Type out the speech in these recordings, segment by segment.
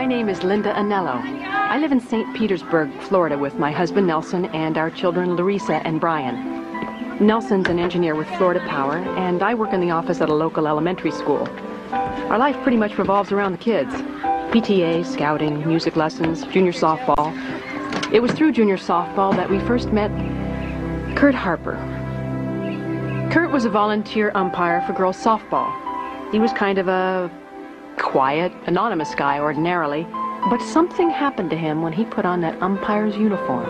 name is Linda Anello. I live in St. Petersburg, Florida with my husband Nelson and our children Larissa and Brian. Nelson's an engineer with Florida Power, and I work in the office at a local elementary school. Our life pretty much revolves around the kids. PTA, scouting, music lessons, junior softball. It was through junior softball that we first met Kurt Harper. Kurt was a volunteer umpire for girls softball. He was kind of a quiet, anonymous guy ordinarily, but something happened to him when he put on that umpire's uniform.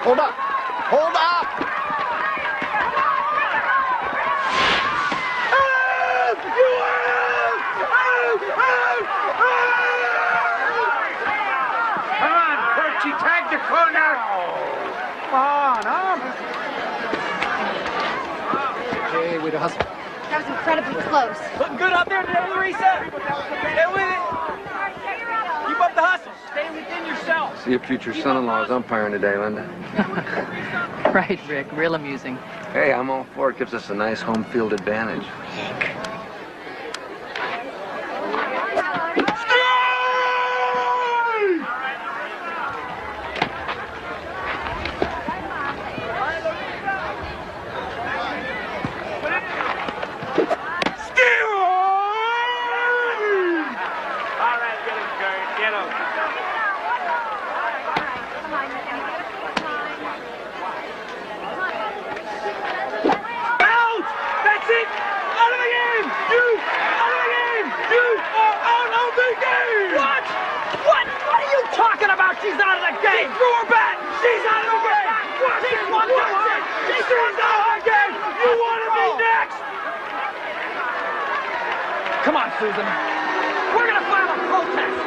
Hold up! Hold up! Come on, Percy, tag the corner! Come on, Okay, way to hustle. That was incredibly close. Looking good out there today, Larissa. Stay with it. Keep up the hustle. Stay within yourself. See your future son-in-law is umpiring today, Linda. Right, Rick. Real amusing. Hey, I'm all for it. Gives us a nice home field advantage. She's out of the game! She threw her bat! She's out of the game! She's one touch! She's out of the game! You want to be next? Come on, Susan. We're going to file a protest!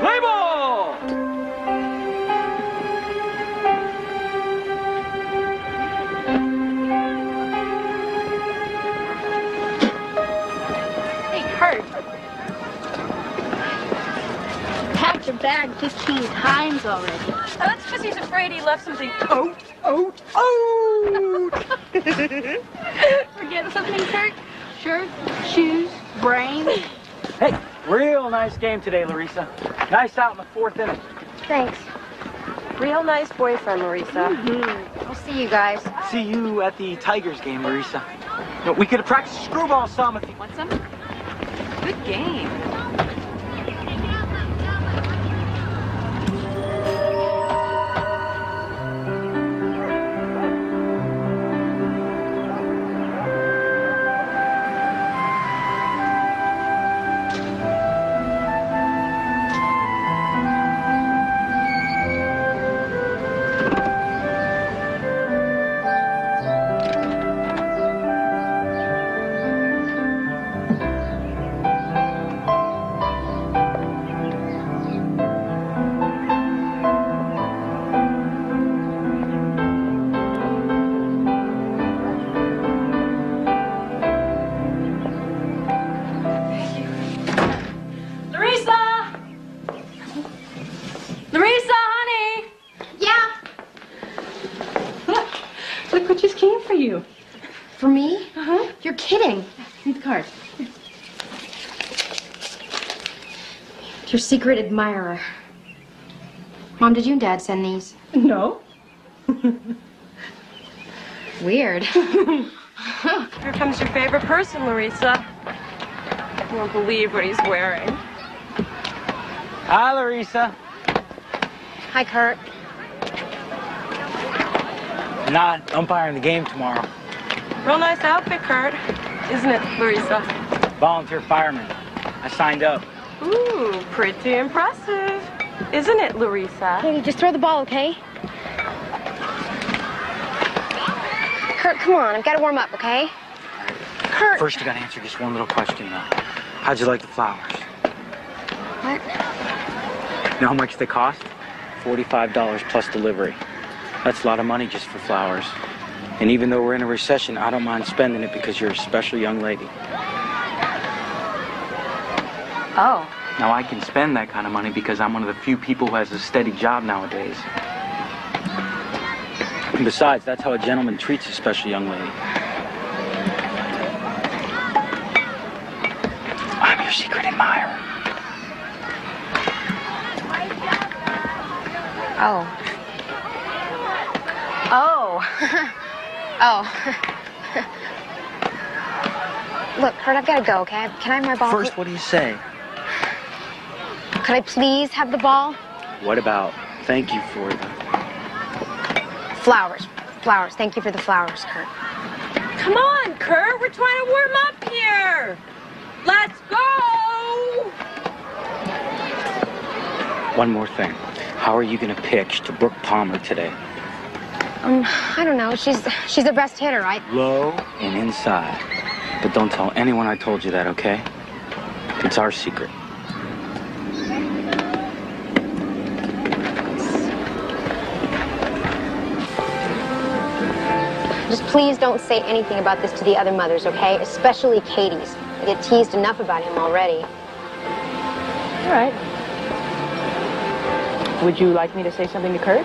Play ball! Packed your bag 15 times already. Oh, that's because he's afraid he left something Out! Forget something, Kurt? Shirt, shoes, brains. Hey, real nice game today, Larissa. Nice out in the fourth inning. Thanks. real nice boyfriend, Larissa. I'll see you guys. See you at the Tigers game, Larissa. No, we could have practiced screwball some if you Want some? Good game. For me? Uh-huh. You're kidding. Need the card. Your secret admirer. Mom, did you and Dad send these? No. Weird. Here comes your favorite person, Larissa. You won't believe what he's wearing. Hi, Larissa. Hi, Kurt. I'm not umpiring the game tomorrow. Real nice outfit, Kurt. Isn't it, Larissa? Volunteer fireman. I signed up. Ooh, pretty impressive. Isn't it, Larissa? Katie, just throw the ball, okay? Kurt, come on. I've got to warm up, okay? Kurt. First, you gotta answer just one little question, though. How'd you like the flowers? What? You know how much they cost? $45 plus delivery. That's a lot of money just for flowers. And even though we're in a recession, I don't mind spending it because you're a special young lady. Oh. Now, I can spend that kind of money because I'm one of the few people who has a steady job nowadays. And besides, that's how a gentleman treats a special young lady. I'm your secret admirer. Oh. Oh. Oh. Look, Kurt, I've got to go, okay? Can I have my ball? First, what do you say? Could I please have the ball? What about thank you for the... Flowers. Flowers. Thank you for the flowers, Kurt. Come on, Kurt. We're trying to warm up here. Let's go. One more thing. How are you going to pitch to Brooke Palmer today? I don't know. She's the best hitter, right? Low and inside. But don't tell anyone I told you that, okay? It's our secret. Just please don't say anything about this to the other mothers, okay? Especially Katie's. I get teased enough about him already. All right. Would you like me to say something to Kurt?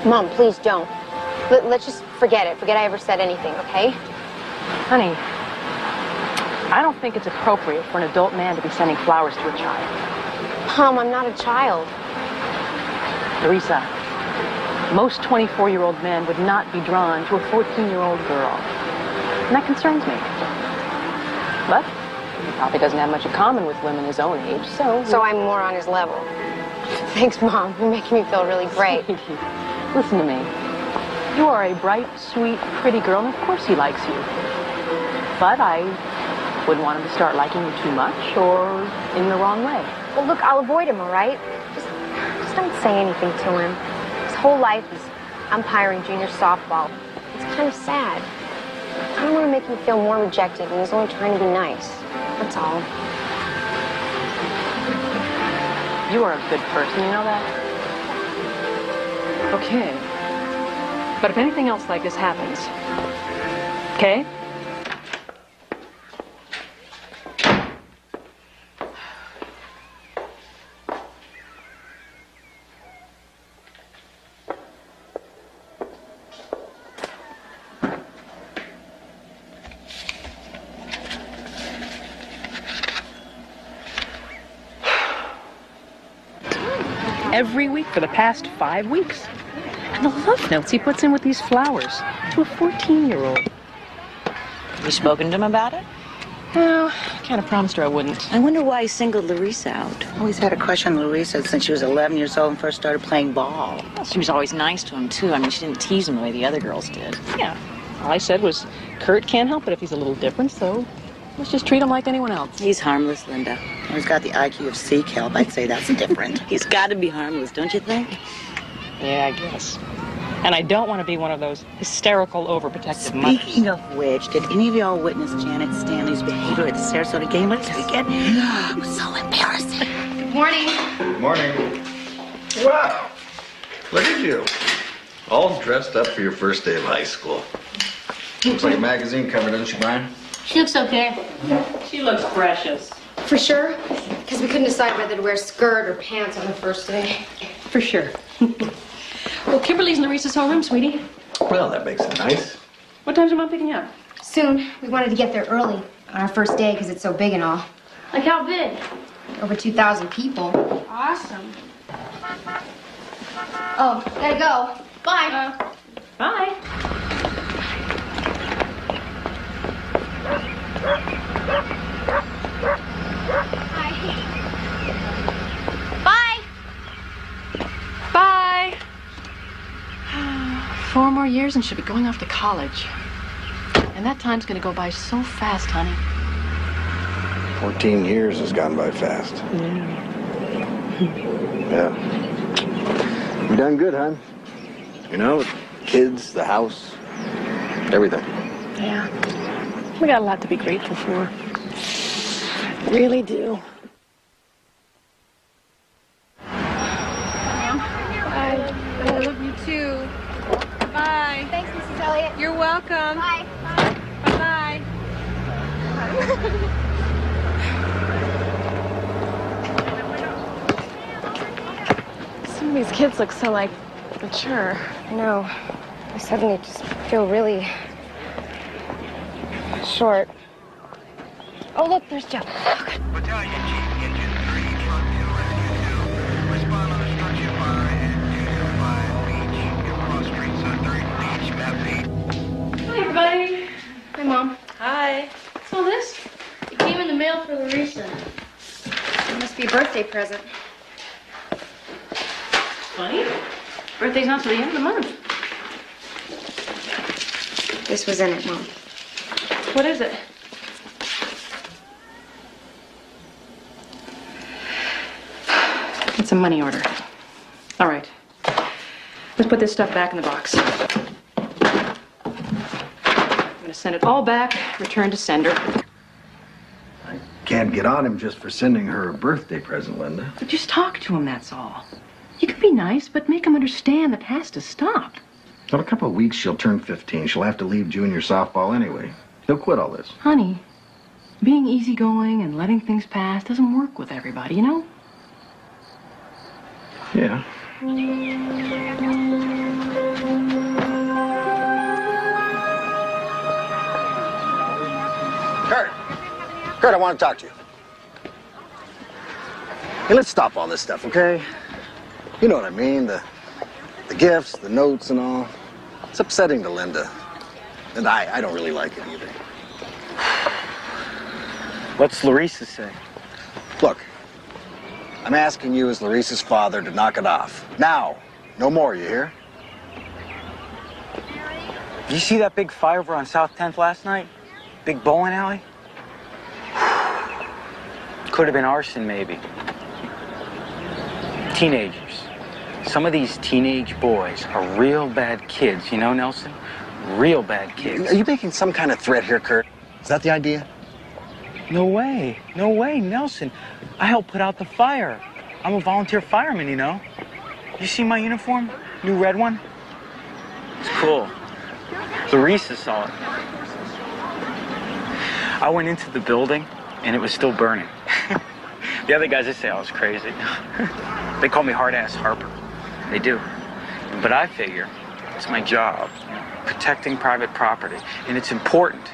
Mom, please don't. Let's just forget it. Forget I ever said anything, okay? Honey, I don't think it's appropriate for an adult man to be sending flowers to a child. Mom, I'm not a child. Larissa, most 24-year-old men would not be drawn to a 14-year-old girl. And that concerns me. But he probably doesn't have much in common with women his own age, so... So I'm more on his level. Thanks, Mom. You're making me feel really great. Listen to me. You are a bright, sweet, pretty girl, and of course he likes you. But I wouldn't want him to start liking you too much or in the wrong way. Well, look, I'll avoid him, all right? Just don't say anything to him. His whole life is umpiring junior softball. It's kind of sad. I don't want to make him feel more rejected when he's only trying to be nice. That's all. You are a good person, you know that? Okay. But if anything else like this happens, okay? Every week for the past 5 weeks. And the love notes he puts in with these flowers to a 14-year-old. Have you spoken to him about it? No, I kind of promised her I wouldn't. I wonder why he singled Larissa out. Always had a crush on Larissa since she was 11 years old and first started playing ball. Well, she was always nice to him, too. I mean, she didn't tease him the way the other girls did. Yeah. All I said was, Kurt can't help it if he's a little different, so let's just treat him like anyone else. He's harmless, Linda. He's got the IQ of sea kelp. I'd say that's different. He's got to be harmless, don't you think? Yeah, I guess. And I don't want to be one of those hysterical, overprotective mothers. Speaking of which, did any of y'all witness Janet Stanley's behavior at the Sarasota game last weekend? It was so embarrassing. Good morning. Good morning. Wow. Look at you. All dressed up for your first day of high school. Looks like a magazine cover, doesn't she, Brian? She looks okay. She looks precious. For sure? Because we couldn't decide whether to wear a skirt or pants on the first day. For sure. Well, Kimberly's in Larissa's homeroom, sweetie. Well, that makes it nice. What time's your mom picking you up? Soon. We wanted to get there early on our first day because it's so big and all. Like how big? Over 2,000 people. Awesome. Oh, gotta go. Bye. Bye. Bye. Bye. 4 more years and she'll be going off to college. And that time's gonna go by so fast, honey. 14 years has gone by fast. Yeah. done good, hon. You know, kids, the house, everything. Yeah. We got a lot to be grateful for. Really do. Bye. I love you too. Bye. Thanks, Mrs. Elliott. You're welcome. Bye. Bye-bye. Some of these kids look so, like, mature. I know. I suddenly just feel really short. Oh, look, there's Jeff. Battalion Chief, Engine 3, Truck 2, Rescue 2. Respond on the structure fire at 205 Beach. Cross Street, Sudbury, Beach, map 8. Hi, everybody. Hi, Mom. Hi. What's all this? It came in the mail for Larissa. It must be a birthday present. Funny. Birthday's not till the end of the month. This was in it, Mom. What is it? It's a money order. All right. Let's put this stuff back in the box. I'm gonna send it all back, return to sender. I can't get on him just for sending her a birthday present, Linda. But just talk to him, that's all. You can be nice, but make him understand that has to stop. In a couple of weeks, she'll turn 15. She'll have to leave junior softball anyway. He'll quit all this. Honey, being easygoing and letting things pass doesn't work with everybody, you know? Yeah. Kurt, I want to talk to you. Hey, let's stop all this stuff, okay? You know what I mean, the gifts, the notes and all. It's upsetting to Linda. And I don't really like it either. What's Larissa say? Look, I'm asking you as Larissa's father to knock it off. Now, no more, you hear? Did you see that big fire over on South 10th last night? Big bowling alley? Could have been arson, maybe. Teenagers. Some of these teenage boys are real bad kids, you know, Nelson? Real bad kids. Are you making some kind of threat here, Kurt? Is that the idea? No way, Nelson. I helped put out the fire. I'm a volunteer fireman, you know. You see my uniform? New red one? It's cool. Larissa saw it. I went into the building, and it was still burning. The other guys, they say I was crazy. They call me hard-ass Harper. They do. But I figure it's my job, protecting private property, and it's important.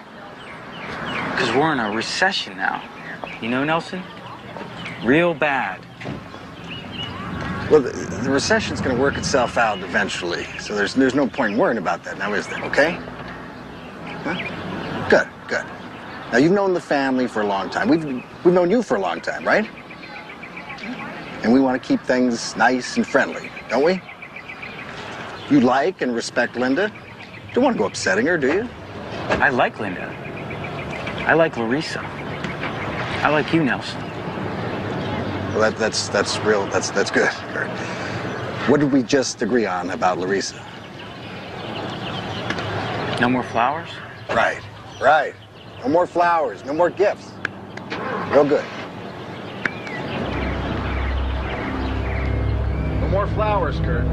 Because we're in a recession now. You know, Nelson? Real bad. Well, the recession's going to work itself out eventually, so there's no point in worrying about that now, is there, okay? Huh? Good. Now, you've known the family for a long time. We've known you for a long time, right? And we want to keep things nice and friendly, don't we? You like and respect Linda. Don't want to go upsetting her, do you? I like Linda. I like Larissa. I like you, Nelson. Well, that's good, Kurt. What did we just agree on about Larissa? No more flowers? Right. No more flowers, no more gifts. Real good. No more flowers, Kurt.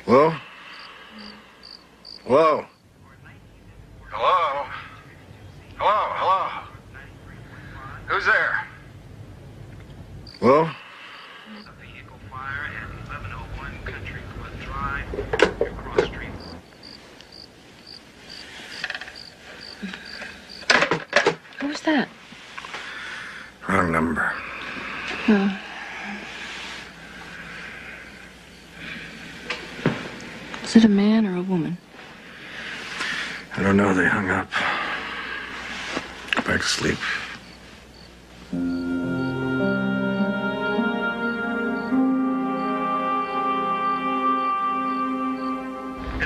Hello? Hello? Hello? Hello? Hello? Who's there? Hello? A vehicle fire at 1101 Country Club Drive, across street. Who's that? Wrong number. Is it a man or a woman? I don't know. They hung up. Go back to sleep. An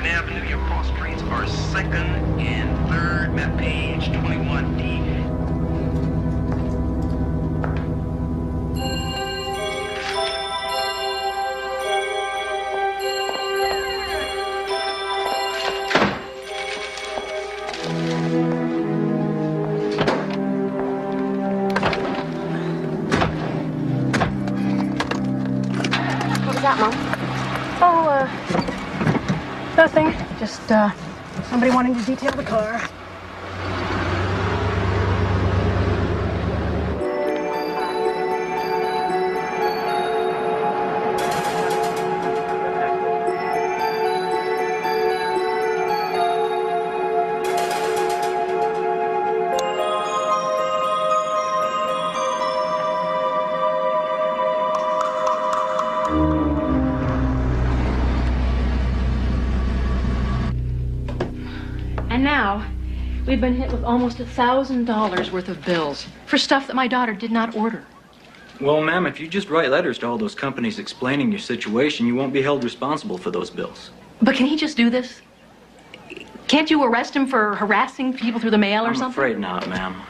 Avenue, your cross streets are 2nd and 3rd, map page 21D. What was that, Mom? Oh, nothing. Just, somebody wanting to detail the car. And now, we've been hit with almost $1,000 worth of bills for stuff that my daughter did not order. Well, ma'am, if you just write letters to all those companies explaining your situation, you won't be held responsible for those bills. But can he just do this? Can't you arrest him for harassing people through the mail or I'm something? afraid not, ma'am.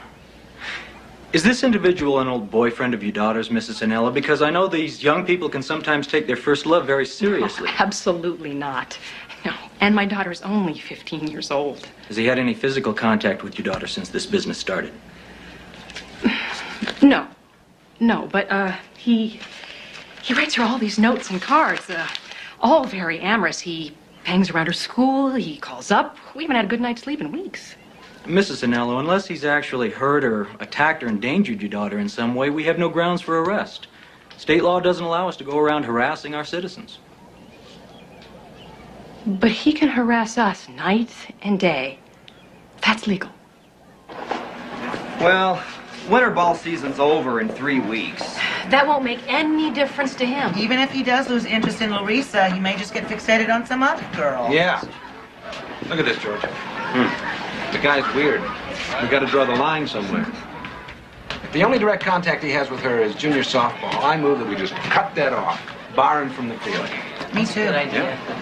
Is this individual an old boyfriend of your daughter's, Mrs. Anella? Because I know these young people can sometimes take their first love very seriously. Oh, absolutely not. No. And my daughter's only 15 years old. Has he had any physical contact with your daughter since this business started? No. No, but, he writes her all these notes and cards, all very amorous. He hangs around her school, he calls up. We haven't had a good night's sleep in weeks. Mrs. Anello, unless he's actually hurt or attacked or endangered your daughter in some way, we have no grounds for arrest. State law doesn't allow us to go around harassing our citizens. But he can harass us night and day. That's legal. Well, winter ball season's over in 3 weeks. That won't make any difference to him. Even if he does lose interest in Larissa, he may just get fixated on some other girl. Yeah. Look at this, George. The guy's weird. We got to draw the line somewhere. If the only direct contact he has with her is junior softball, I move that we just cut that off, bar him from the field. Me too. Good idea. Yeah.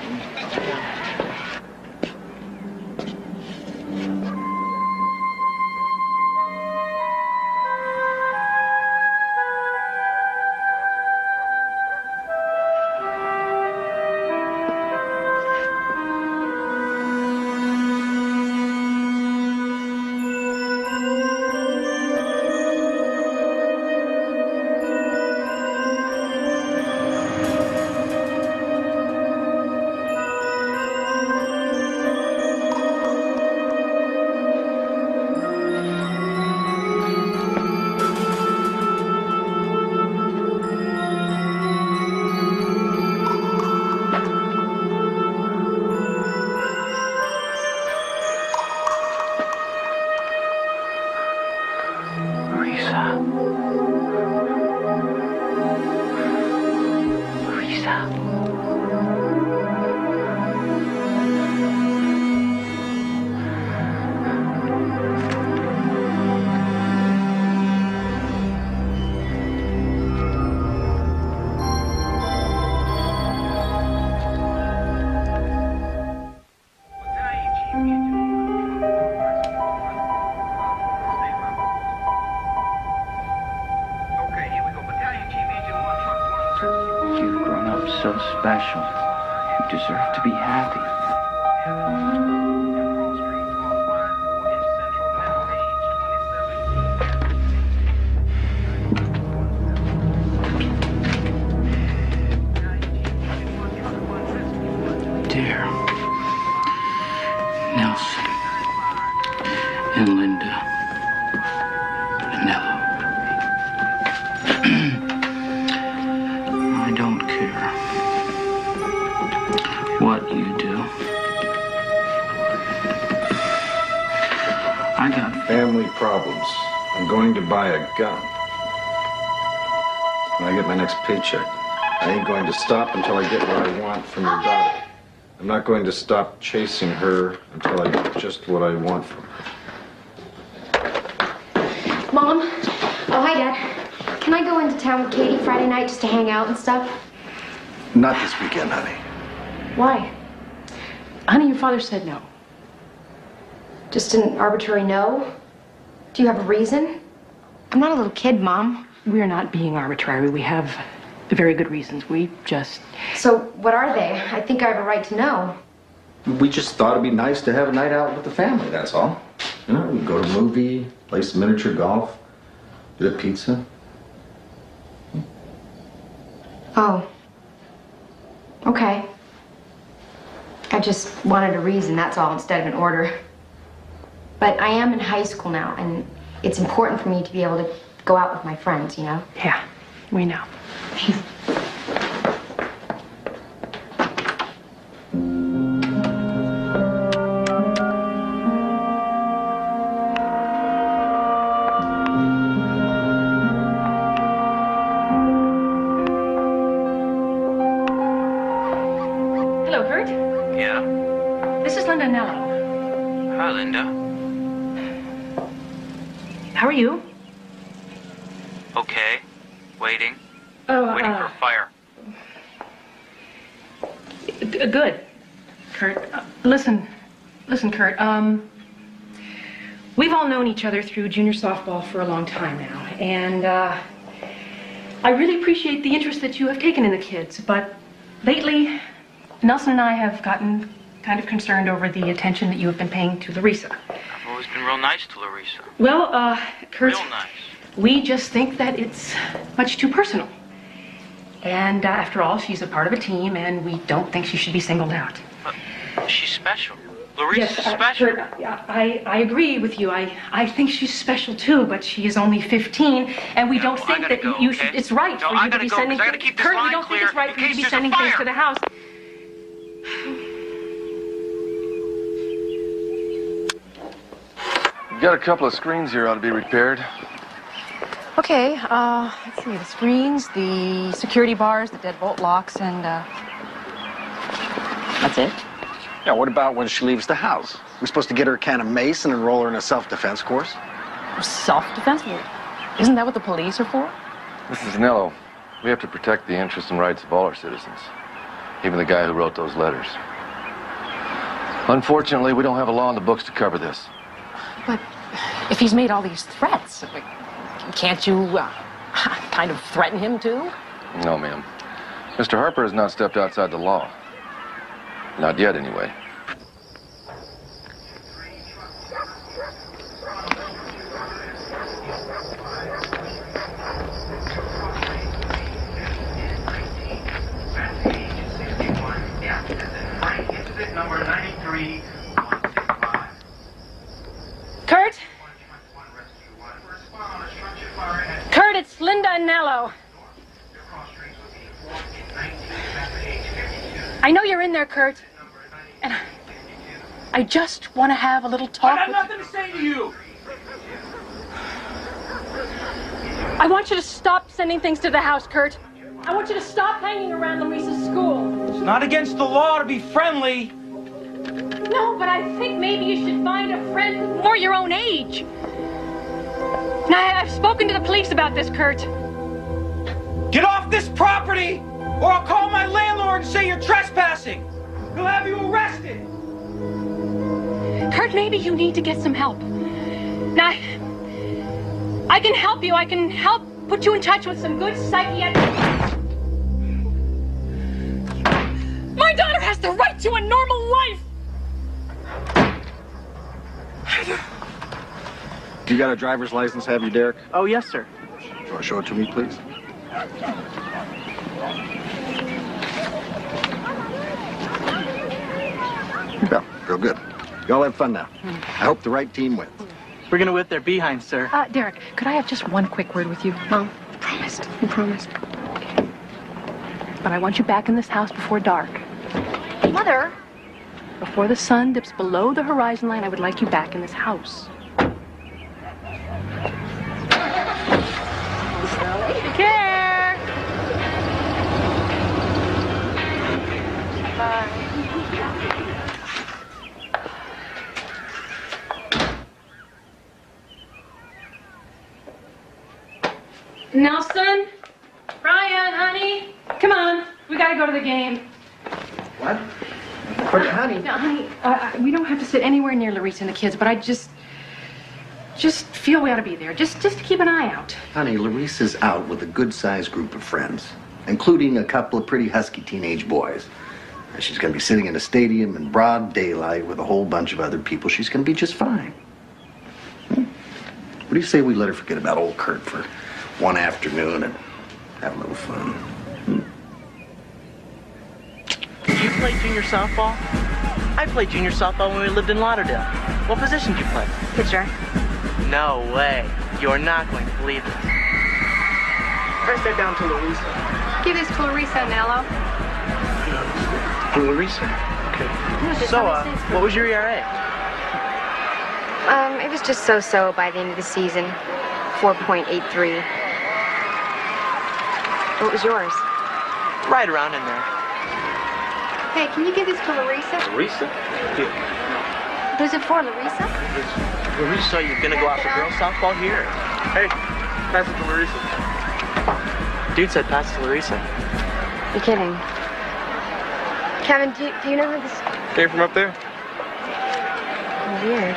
You've grown up so special. You deserve to be happy. dear Nelson and Linda Anello. I don't care what you do. I got family problems. I'm going to buy a gun. When I get my next paycheck, I ain't going to stop until I get what I want from your daughter. I'm not going to stop chasing her until I get just what I want from her. Mom? Oh, hi, Dad. Can I go into town with Katie Friday night just to hang out and stuff? Not this weekend, honey. Why? Honey, your father said no. Just an arbitrary no? Do you have a reason? I'm not a little kid, Mom. We're not being arbitrary. We have very good reasons. We just... So, what are they? I think I have a right to know. We just thought it'd be nice to have a night out with the family, that's all. You know, we go to a movie, play some miniature golf, get a pizza. Oh. Okay. I just wanted a reason, that's all, instead of an order. But I am in high school now, and it's important for me to be able to go out with my friends, you know? Yeah, we know. Hello, Kurt. Yeah? This is Linda Nello. Hi, Linda. How are you? Okay. Waiting. Oh, Waiting for fire. Good. Kurt, listen, Kurt, we've all known each other through junior softball for a long time now, and I really appreciate the interest that you have taken in the kids, but lately, Nelson and I have gotten kind of concerned over the attention that you have been paying to Larissa. I've always been real nice to Larissa. Well, Kurt, Real nice. we just think that it's much too personal. And after all, she's a part of a team, and we don't think she should be singled out. But she's special. Larissa's special. Kurt, I agree with you. I think she's special too, but she is only 15, and we don't think that you should. It's right for you to be sending. I gotta keep this Kurt, we line don't think clear it's right in for you to case be there's a sending things fire. to the house. We've got a couple of screens here ought to be repaired. Okay, let's see, the screens, the security bars, the deadbolt locks, and, that's it? Yeah, what about when she leaves the house? We're supposed to get her a can of mace and enroll her in a self-defense course? Self-defense? Isn't that what the police are for? Mrs. Nello, we have to protect the interests and rights of all our citizens, even the guy who wrote those letters. Unfortunately, we don't have a law in the books to cover this. But if he's made all these threats, can't you kind of threaten him too? No, ma'am. Mr. Harper has not stepped outside the law. Not yet, anyway. Kurt? Kurt, it's Linda Anello. I know you're in there, Kurt. And I just want to have a little talk I with have nothing to say to you. I want you to stop sending things to the house, Kurt. I want you to stop hanging around Larissa's school. It's not against the law to be friendly. No, but I think maybe you should find a friend who's more your own age. Now, I've spoken to the police about this, Kurt. Get off this property, or I'll call my landlord and say you're trespassing. He'll have you arrested. Kurt, maybe you need to get some help. Now, I can help you. I can help put you in touch with some good psychiatrists. My daughter has the right to a normal life. You got a driver's license, have you, Derek? Oh, yes, sir. Do you want to show it to me, please? girl. Good. Y'all have fun now. I hope the right team wins. We're gonna whip their behinds, sir. Derek, could I have just one quick word with you? Mom, promised. You promised. But I want you back in this house before dark. Mother! Before the sun dips below the horizon line, I would like you back in this house. Take care. Bye. Nelson? Brian, honey? Come on. We gotta go to the game. What? But, honey. No, honey, we don't have to sit anywhere near Larissa and the kids, but I just feel we ought to be there. Just to keep an eye out. Honey, Larissa's out with a good-sized group of friends, including a couple of pretty husky teenage boys. She's going to be sitting in a stadium in broad daylight with a whole bunch of other people. She's going to be just fine. What do you say we let her forget about old Kurt for one afternoon and have a little fun? Did you play junior softball? I played junior softball when we lived in Lauderdale. What position did you play? Pitcher. No way. You're not going to believe this. Pass that down to Larissa. Give this to Larissa, Nello. Larissa? Okay. So, what was your ERA? It was just so-so by the end of the season. 4.83. What was yours? Right around in there. Hey, can you give this to Larissa? Larissa? Here. Who's it for, Larissa? Larissa, you're gonna go out for girls softball here. Hey, pass it to Larissa. Dude said pass it to Larissa. You're kidding. Kevin, do you know who this... Came from up there? Weird.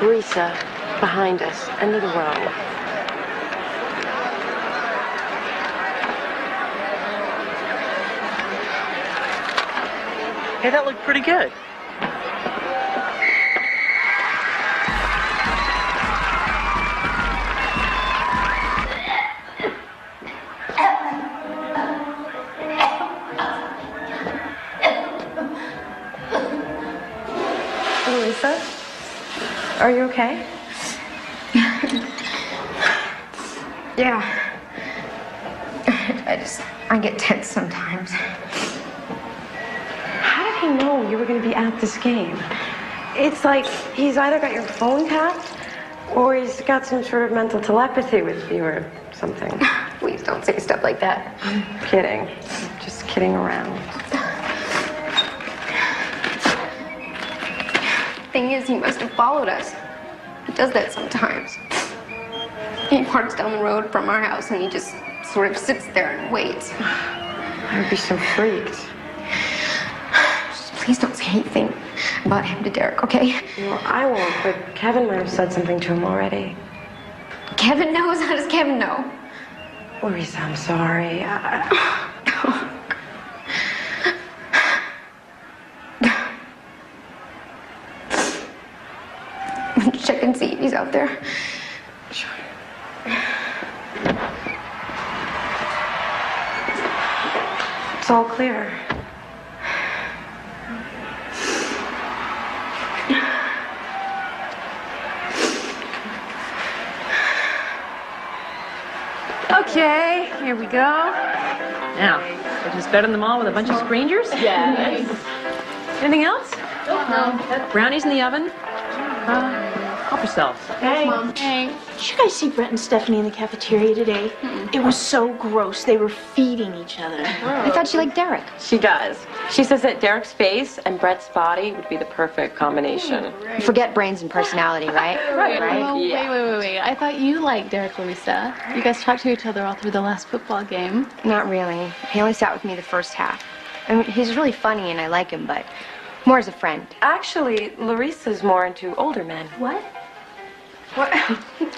Larissa, behind us, end of the row. Hey, that looked pretty good. Larissa, are you okay? Yeah. I get tense sometimes. How did he know you were going to be at this game? It's like he's either got your phone tapped or he's got some sort of mental telepathy with you or something. Please don't say stuff like that. I'm kidding. Just kidding around. Thing is, he must have followed us. He does that sometimes. He parks down the road from our house and he just sort of sits there and waits. I would be so freaked. Just please don't say anything about him to Derek, okay? Well, I won't, but Kevin might have said something to him already. Kevin knows? How does Kevin know? Larissa, I'm sorry. Check and see if he's out there. Sure. It's all clear. Okay, here we go. Now, we're just bed in the mall with a bunch of strangers? Yes. Anything else? No. Brownies in the oven? Help yourselves. Hey. Mom. Hey. Did you guys see Brett and Stephanie in the cafeteria today? It was so gross. They were feeding each other. I thought she liked Derek. She does. She says that Derek's face and Brett's body would be the perfect combination. Forget brains and personality, right? Right. Oh, Yeah. wait. I thought you liked Derek, Larissa. You guys talked to each other all through the last football game. Not really. He only sat with me the first half. I mean, he's really funny and I like him, but more as a friend. Actually, Larissa's more into older men. What? What?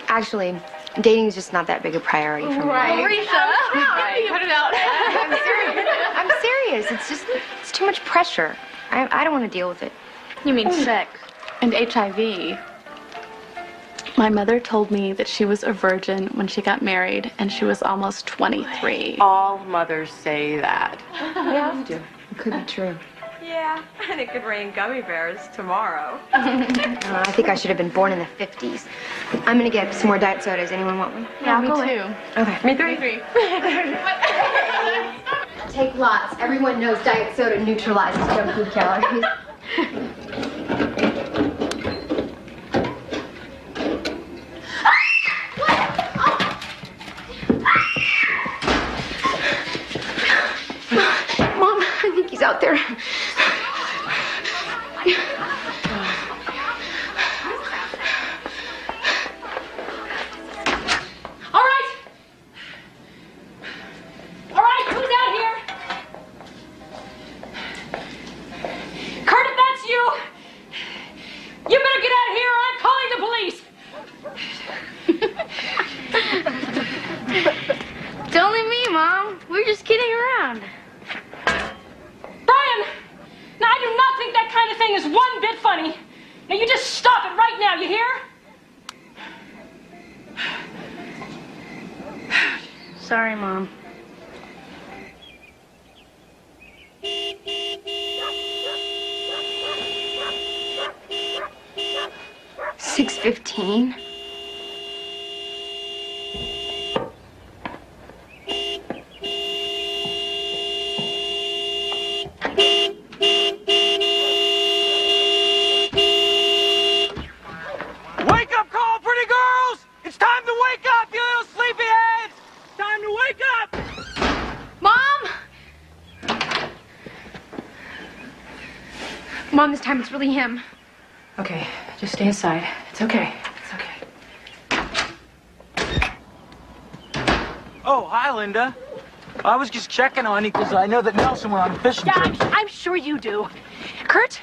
Actually, dating is just not that big a priority for me. Larissa! Cut it out. I'm serious. It's too much pressure. I don't want to deal with it. You mean sex and HIV. My mother told me that she was a virgin when she got married, and she was almost 23. All mothers say that. Yeah, you do. It could be true. Yeah, and it could rain gummy bears tomorrow. I think I should have been born in the 50s. I'm gonna get some more diet sodas. Anyone want one? Yeah, me too. Okay. Me three. Take lots. Everyone knows diet soda neutralizes junk food calories. Mom, I think he's out there. All right, who's out here? Kurt, if that's you, you better get out of here or I'm calling the police. It's only me, Mom. We're just kidding around. Brian, now I do not think that kind of thing is one bit funny. Now you just stop it right now, you hear? Sorry, Mom. $6.15. Wake up call, pretty girls! It's time to wake up, you little sleepyheads! Time to wake up! Mom! Mom, this time it's really him. Okay, just stay inside. It's okay. It's okay. Oh, hi, Linda. I was just checking on you because I know that Nelson went on a fishing trip. I'm sure you do. Kurt,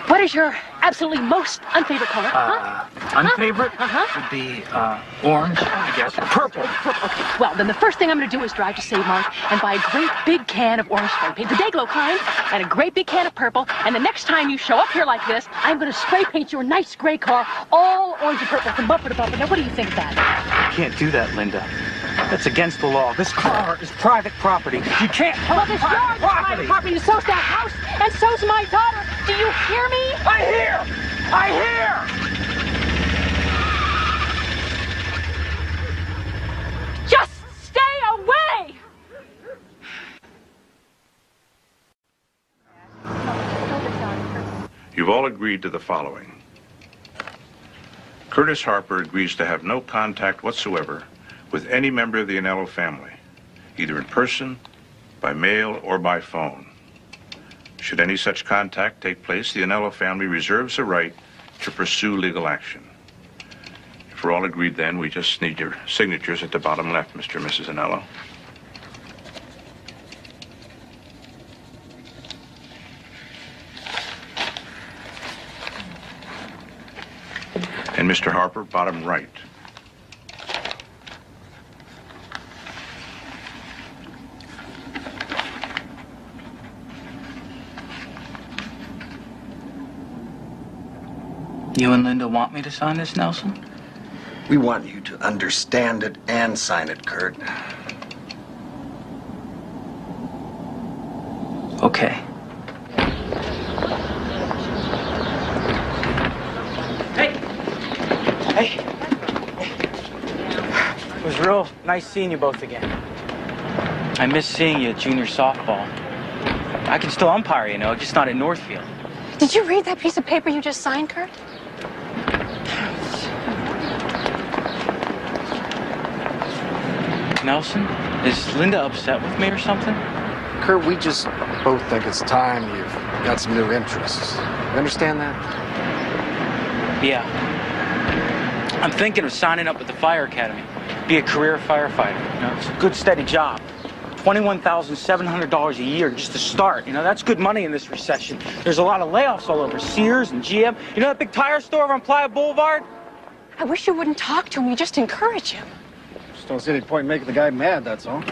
what is your absolutely most unfavorite color? Unfavorite would be orange, I guess. Purple. Okay, well, then the first thing I'm going to do is drive to Save Mart and buy a great big can of orange spray paint, the Dayglow kind, and a great big can of purple. And the next time you show up here like this, I'm going to spray paint your nice gray car all orange and purple from bumper to bumper. Now, what do you think of that? You can't do that, Linda. That's against the law. This car is private property. You can't hurt Well, this yard is private property, and so's that house, and so's my daughter. Do you hear me? I hear! I hear! Just stay away! You've all agreed to the following. Curtis Harper agrees to have no contact whatsoever with any member of the Anello family, either in person, by mail, or by phone. Should any such contact take place, the Anello family reserves the right to pursue legal action. If we're all agreed then, we just need your signatures at the bottom left, Mr. and Mrs. Anello. And Mr. Harper, bottom right. You and Linda want me to sign this, Nelson? We want you to understand it and sign it, Kurt. Okay. Hey! It was real nice seeing you both again. I miss seeing you at junior softball. I can still umpire, you know, just not at Northfield. Did you read that piece of paper you just signed, Kurt? Nelson, is Linda upset with me or something? Kurt, we just both think it's time you've got some new interests. You understand that? Yeah. I'm thinking of signing up with the fire academy. Be a career firefighter. You know, it's a good, steady job. $21,700 a year just to start. You know, that's good money in this recession. There's a lot of layoffs all over. Sears and GM. You know that big tire store over on Playa Boulevard? I wish you wouldn't talk to him. You just encourage him. Just don't see any point in making the guy mad, that's all.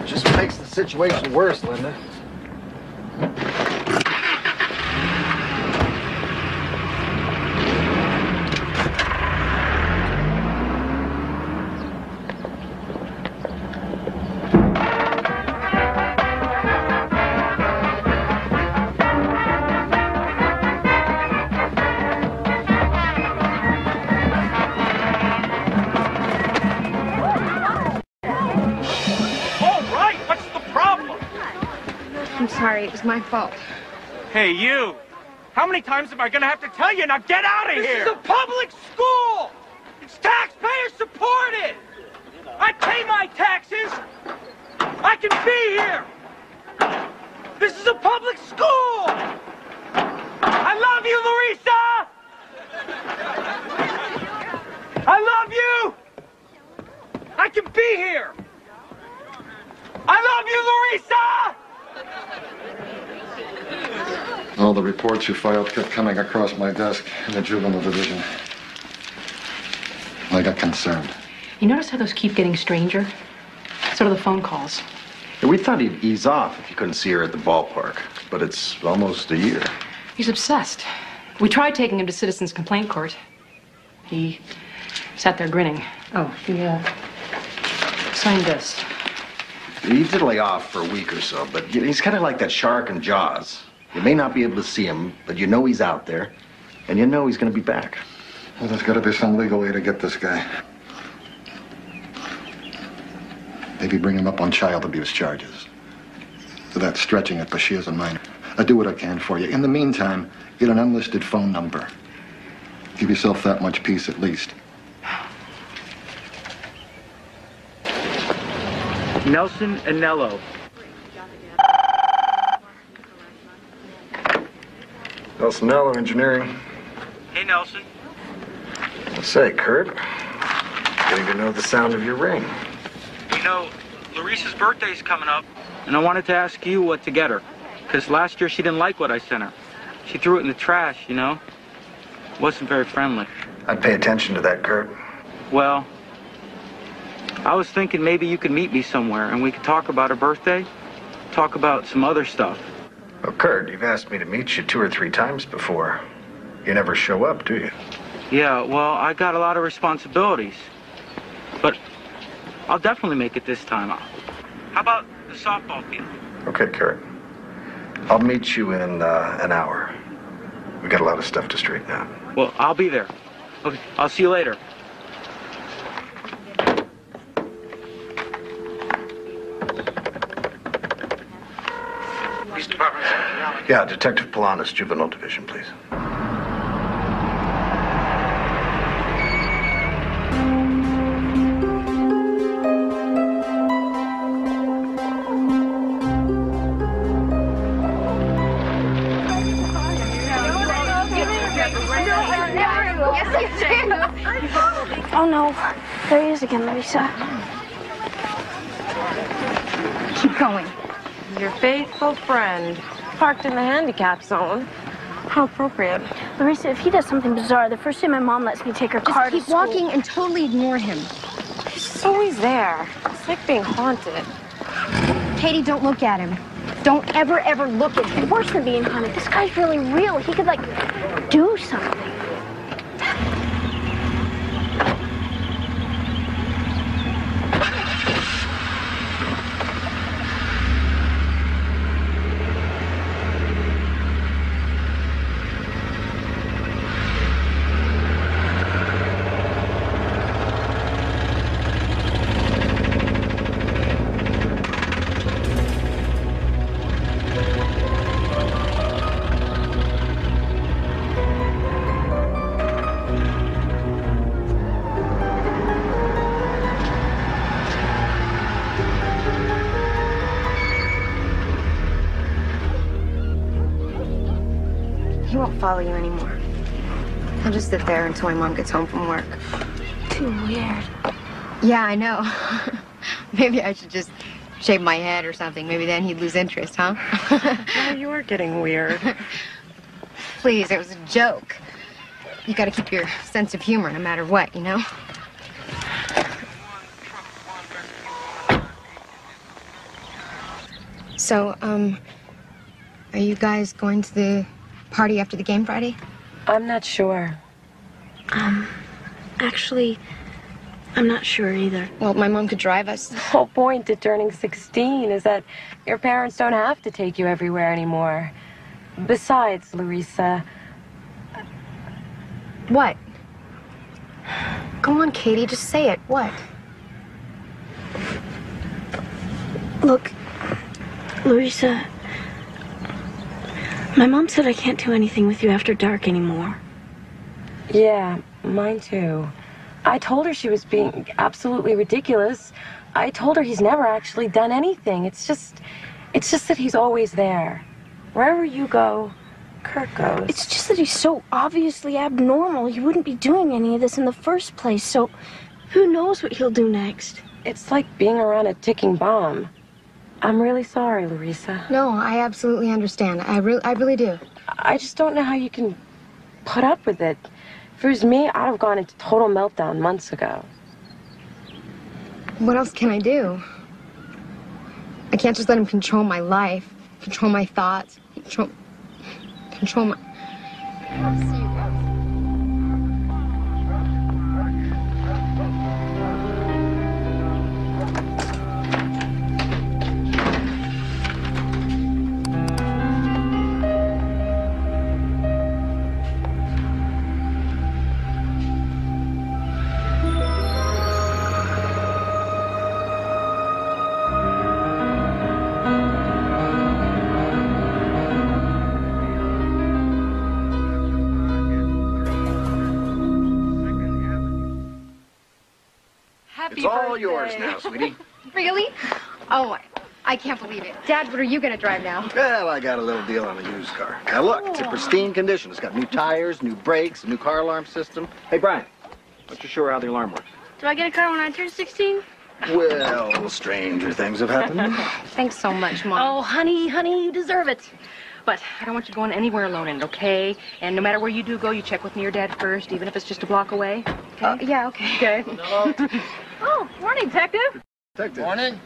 Just makes the situation worse, Linda. I'm sorry, it was my fault. Hey, you! How many times am I gonna have to tell you? Now get out of here! This is a public school! It's taxpayer supported! I pay my taxes! I can be here! This is a public school! I love you, Larissa! I love you! I can be here! I love you, Larissa! All the reports you filed kept coming across my desk in the juvenile division. I got concerned. You notice how those keep getting stranger? Sort of the phone calls. Yeah, we thought he'd ease off if you couldn't see her at the ballpark, but it's almost a year. He's obsessed. We tried taking him to Citizens Complaint Court. He sat there grinning. Oh, he signed this. He did lay off for a week or so, but he's kind of like that shark in Jaws. You may not be able to see him, but you know he's out there, and you know he's going to be back. Well, there's got to be some legal way to get this guy. Maybe bring him up on child abuse charges. That's stretching it, but she is a minor. I'll do what I can for you. In the meantime, get an unlisted phone number. Give yourself that much peace at least. Nelson Anello. Nelson Engineering. Hey, Nelson. Say, Kurt, getting to know the sound of your ring. You know, Larissa's birthday's coming up, and I wanted to ask you what to get her. Because last year she didn't like what I sent her. She threw it in the trash, you know? Wasn't very friendly. I'd pay attention to that, Kurt. Well, I was thinking maybe you could meet me somewhere and we could talk about her birthday, talk about some other stuff. Well, Kurt, you've asked me to meet you 2 or 3 times before. You never show up, do you? Yeah, well, I got a lot of responsibilities. But I'll definitely make it this time. How about the softball field? Okay, Kurt. I'll meet you in an hour. We got a lot of stuff to straighten out. Well, I'll be there. Okay, I'll see you later. Police Department? Yeah, Detective Polanis, Juvenile Division, please. Oh no, there he is again, Larissa. Keep going. Your faithful friend, parked in the handicap zone. How appropriate. Larissa, if he does something bizarre, the first day my mom lets me take her car to school. Keep walking and totally ignore him. He's always there. It's like being haunted. Katie, don't look at him. Don't ever look at him. Worse than being haunted, this guy's really real. He could, like, do something. He won't follow you anymore. He'll just sit there until my mom gets home from work. Too weird. Yeah, I know. Maybe I should just shave my head or something. Maybe then he'd lose interest, huh? Now you are getting weird. Please, it was a joke. You gotta keep your sense of humor no matter what, you know? So, are you guys going to the party after the game Friday? I'm not sure. Actually, I'm not sure either. Well, my mom could drive us. The whole point to turning 16 is that your parents don't have to take you everywhere anymore. Besides, Larissa... What? Go on, Katie, just say it. What? Look, Larissa, My mom said I can't do anything with you after dark anymore. Yeah, mine too. I told her she was being absolutely ridiculous. I told her he's never actually done anything. It's just that he's always there. Wherever you go, Kurt goes. It's just that he's so obviously abnormal. He wouldn't be doing any of this in the first place, so who knows what he'll do next? It's like being around a ticking bomb. I'm really sorry, Larissa. No, I absolutely understand. I really do. I just don't know how you can put up with it. If it was me, I'd have gone into total meltdown months ago. What else can I do? I can't just let him control my life, control my thoughts, control my... It's all yours now, sweetie. Really? Oh, I can't believe it. Dad, what are you going to drive now? Well, I got a little deal on a used car. Now look, it's in pristine condition. It's got new tires, new brakes, a new car alarm system. Hey, Brian, what's your sure how the alarm works? Do I get a car when I turn 16? Well, stranger things have happened. Thanks so much, Mom. Oh, honey, you deserve it. But I don't want you going anywhere alone in it, okay? And no matter where you do go, you check with me or Dad first, even if it's just a block away. Okay? Yeah, okay. Okay. Oh, morning, Detective. Detective. Morning.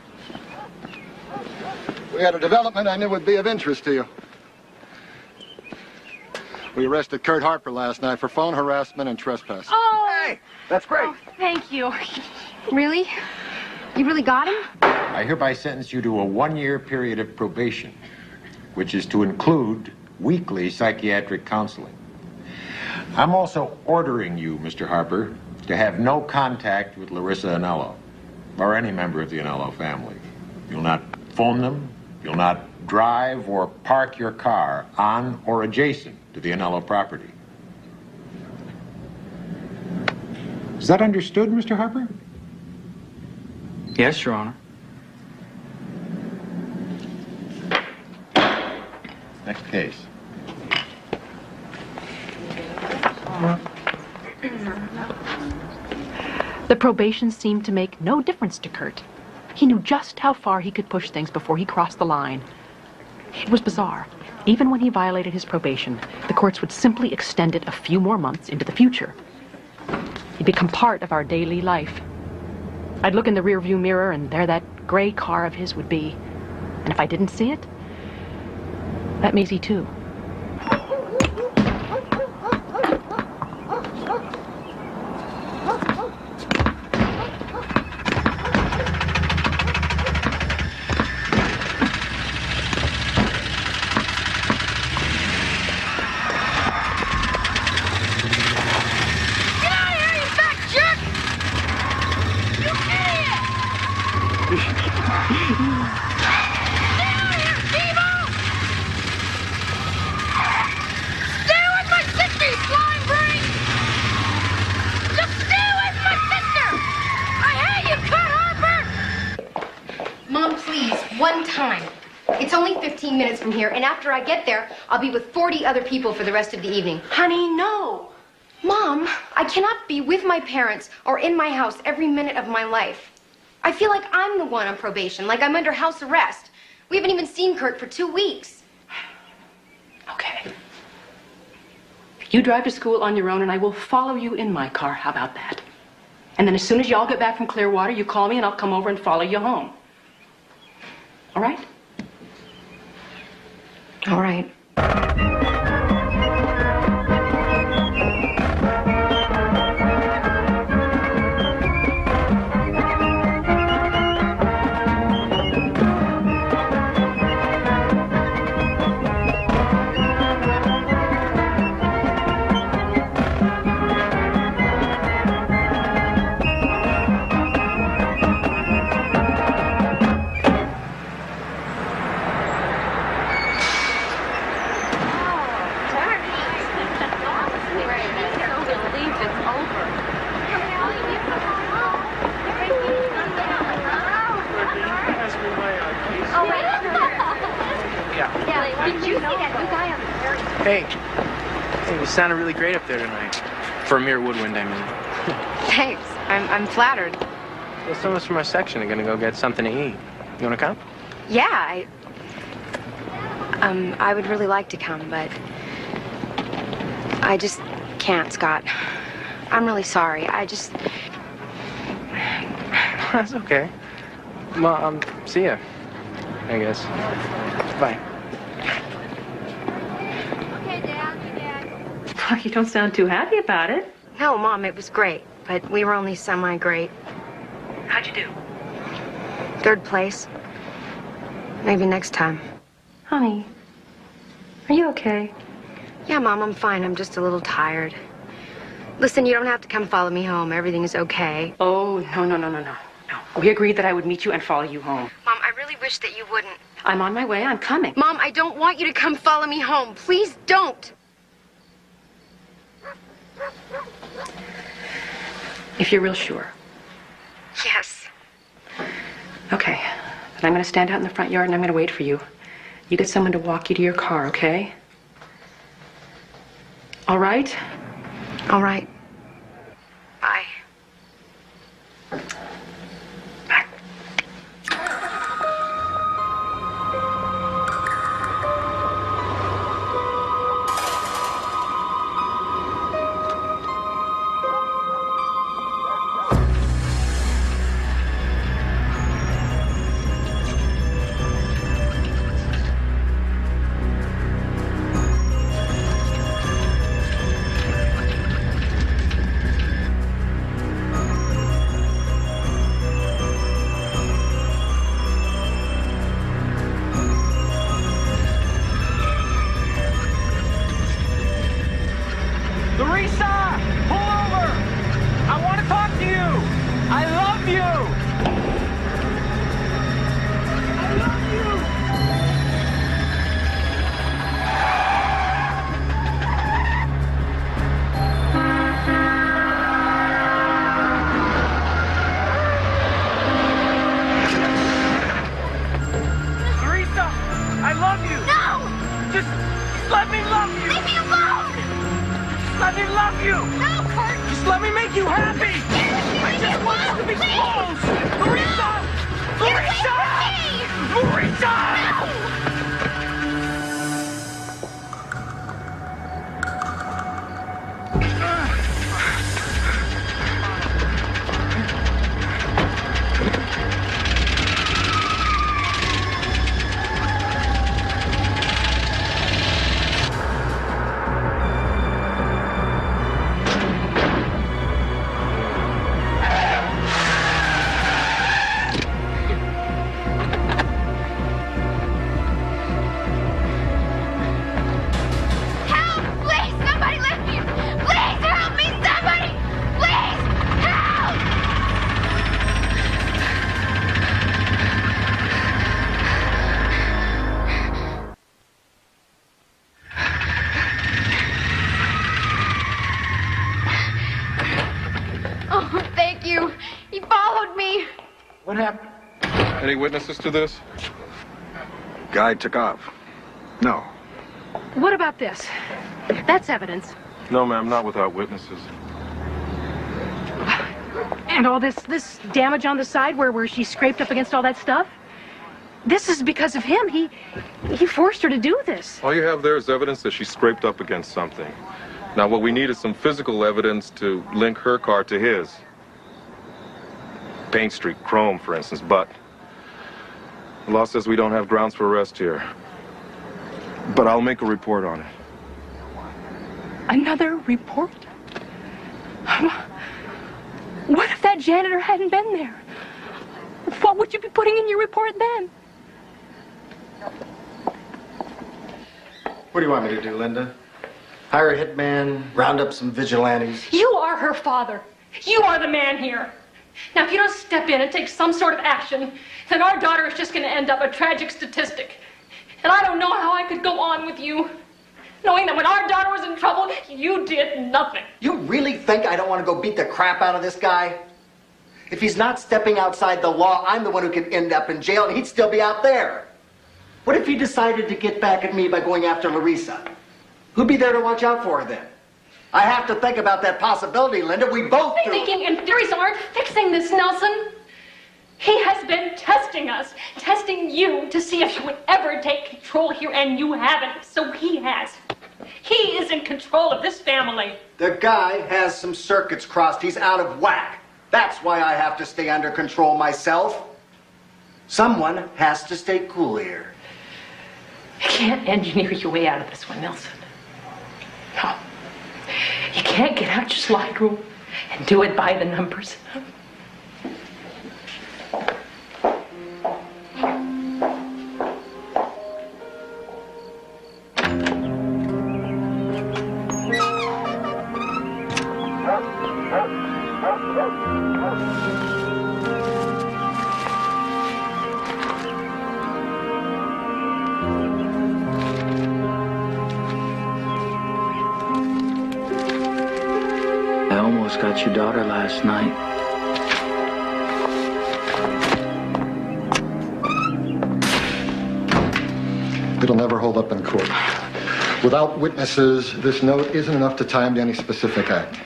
We had a development I knew would be of interest to you. We arrested Kurt Harper last night for phone harassment and trespass. Oh! Hey, that's great. Oh, thank you. Really? You really got him? I hereby sentence you to a 1-year period of probation, which is to include weekly psychiatric counseling. I'm also ordering you, Mr. Harper, to have no contact with Larissa Anello or any member of the Anello family. You'll not phone them, you'll not drive or park your car on or adjacent to the Anello property. Is that understood, Mr. Harper? Yes, Your Honor. Next case. The probation seemed to make no difference to Kurt. He knew just how far he could push things before he crossed the line. It was bizarre. Even when he violated his probation, the courts would simply extend it a few more months into the future. He'd become part of our daily life. I'd look in the rearview mirror and there that gray car of his would be. And if I didn't see it, that Maisie too. Minutes from here, and after I get there, I'll be with 40 other people for the rest of the evening. Honey, no. Mom, I cannot be with my parents or in my house every minute of my life. I feel like I'm the one on probation, like I'm under house arrest. We haven't even seen Kurt for 2 weeks. Okay. You drive to school on your own, and I will follow you in my car. How about that? And then as soon as y'all get back from Clearwater, you call me, and I'll come over and follow you home. All right? All right. Yeah. Did you see that new guy on the ferry? Hey, you sounded really great up there tonight. For a mere woodwind, I mean. Thanks. I'm flattered. Well, some of us from our section are gonna go get something to eat. You wanna come? Yeah, I would really like to come, but I just can't, Scott. I'm really sorry. That's okay. Well, see ya, I guess. Bye. You don't sound too happy about it. No, Mom, it was great, but we were only semi-great. How'd you do? 3rd place. Maybe next time. Honey, are you okay? Yeah, Mom, I'm fine. I'm just a little tired. Listen, you don't have to come follow me home. Everything is okay. Oh, no. We agreed that I would meet you and follow you home. Mom, I really wish that you wouldn't. I'm on my way. I'm coming. Mom, I don't want you to come follow me home. Please don't. If you're real sure. Yes. Okay. Then I'm going to stand out in the front yard and I'm going to wait for you. You get someone to walk you to your car, okay? All right? All right. Bye. Larissa, pull over! I want to talk to you! I love you! I love you! Larissa, I love you! No! Just let me love you! Leave me alone! Let me love you! No, Kurt! Just let me make you happy! I just want us to be close! Larissa! Larissa! Larissa! Help! Please, somebody lift me! Please, help me, somebody! Please, help! Oh, thank you. He followed me. What happened? Any witnesses to this? Guy took off. No. What about this? That's evidence. No, ma'am, not without witnesses. And all this damage on the side where she scraped up against all that stuff? This is because of him. He forced her to do this. All you have there is evidence that she scraped up against something. Now, what we need is some physical evidence to link her car to his. Paint Street, chrome, for instance, but the law says we don't have grounds for arrest here. But I'll make a report on it. Another report? What if that janitor hadn't been there? What would you be putting in your report then? What do you want me to do, Linda? Hire a hitman, round up some vigilantes? You are her father. You are the man here. Now, if you don't step in and take some sort of action, then our daughter is just going to end up a tragic statistic. And I don't know how I could go on with you, knowing that when our daughter was in trouble, you did nothing. You really think I don't want to go beat the crap out of this guy? If he's not stepping outside the law, I'm the one who could end up in jail and he'd still be out there. What if he decided to get back at me by going after Larissa? Who'd be there to watch out for her then? I have to think about that possibility, Linda. We both do. Thinking and theories aren't fixing this, Nelson. He has been testing us, testing you to see if you would ever take control here, and you haven't, so he has. He is in control of this family. The guy has some circuits crossed. He's out of whack. That's why I have to stay under control myself. Someone has to stay cool here. You can't engineer your way out of this one, Nelson. No. You can't get out your slide rule and do it by the numbers. I almost got your daughter last night. It'll never hold up in court. Without witnesses, this note isn't enough to tie him to any specific act.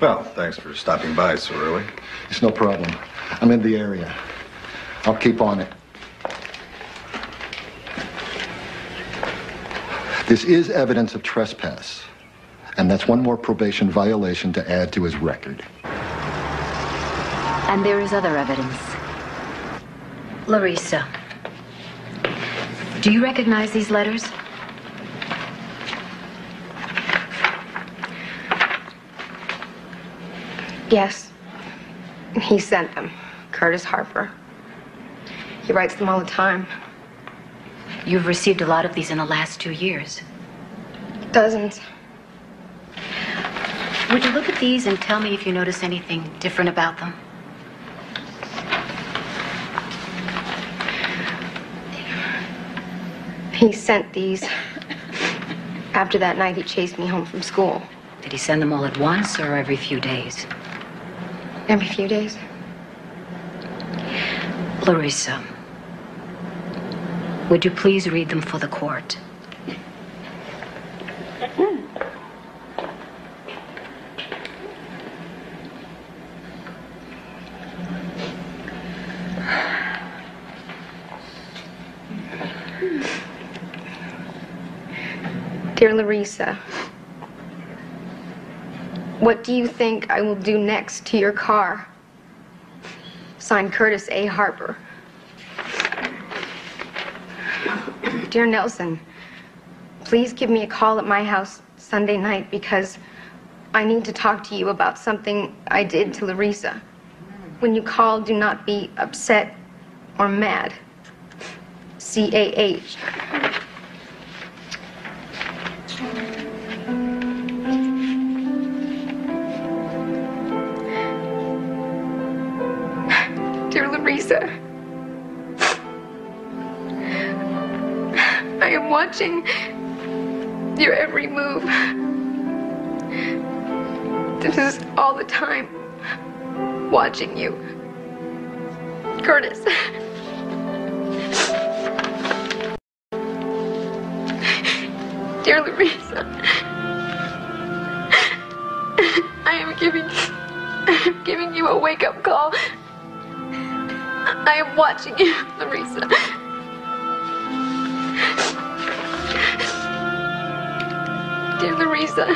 Well, thanks for stopping by so early. It's no problem. I'm in the area. I'll keep on it. This is evidence of trespass. And that's one more probation violation to add to his record. And there is other evidence. Larissa, do you recognize these letters? Yes. He sent them. Curtis Harper. He writes them all the time. You've received a lot of these in the last 2 years. Dozens. Would you look at these and tell me if you notice anything different about them? He sent these after that night he chased me home from school. Did he send them all at once or every few days? Every few days. Larissa, would you please read them for the court? Dear Larissa, what do you think I will do next to your car? Signed, Curtis A. Harper. Dear Nelson, please give me a call at my house Sunday night because I need to talk to you about something I did to Larissa. When you call, do not be upset or mad. C.A.H. Dear Larissa, I am watching your every move. This is all the time, watching you. Curtis. Dear Larissa, I am giving you a wake-up call. I am watching you, Larissa. Dear Larissa,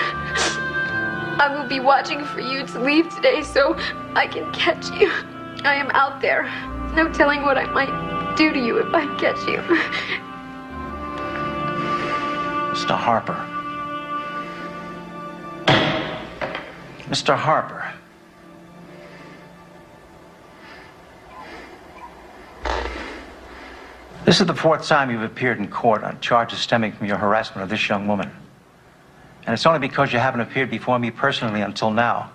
I will be watching for you to leave today so I can catch you. I am out there. No telling what I might do to you if I catch you. Mr. Harper. Mr. Harper. This is the 4th time you've appeared in court on charges stemming from your harassment of this young woman. And it's only because you haven't appeared before me personally until now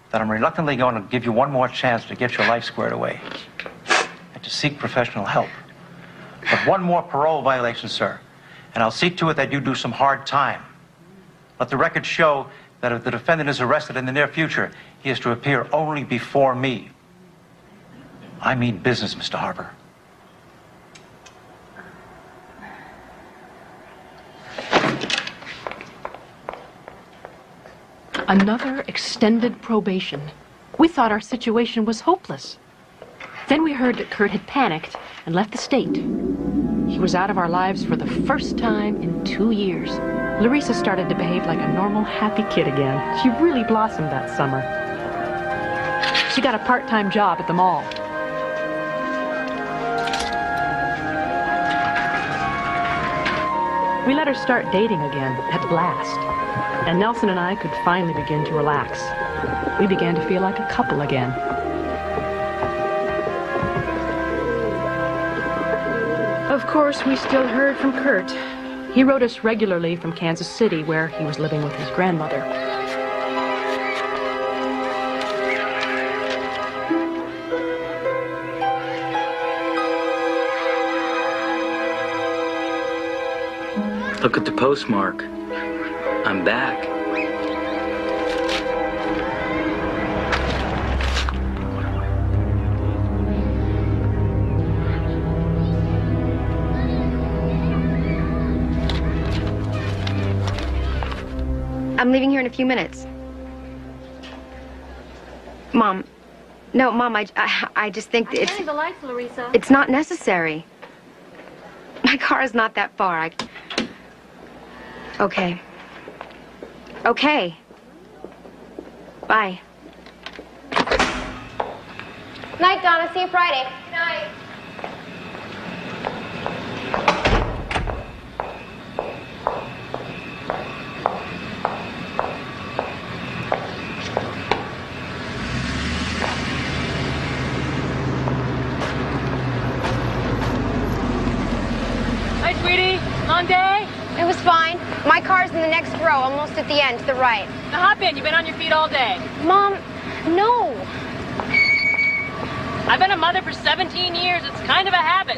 that I'm reluctantly going to give you one more chance to get your life squared away and to seek professional help. But one more parole violation, sir, and I'll see to it that you do some hard time. Let the record show that if the defendant is arrested in the near future, he is to appear only before me. I mean business, Mr. Harper. Another extended probation. We thought our situation was hopeless. Then we heard that Kurt had panicked and left the state. He was out of our lives for the first time in 2 years. Larissa started to behave like a normal, happy kid again. She really blossomed that summer. She got a part-time job at the mall. We let her start dating again, at last. And Nelson and I could finally begin to relax. We began to feel like a couple again. Of course, we still heard from Kurt. He wrote us regularly from Kansas City, where he was living with his grandmother. Look at the postmark. I'm back. I'm leaving here in a few minutes. Mom. No, Mom, I just think it's... I'm turning the lights, Larissa. It's not necessary. My car is not that far. Okay. Okay. Bye. Night, Donna. See you Friday. Night. Hi, sweetie. Long day? It was fine. My car's in the next row, almost at the end, to the right. Now hop in. You've been on your feet all day. Mom, no. I've been a mother for 17 years. It's kind of a habit.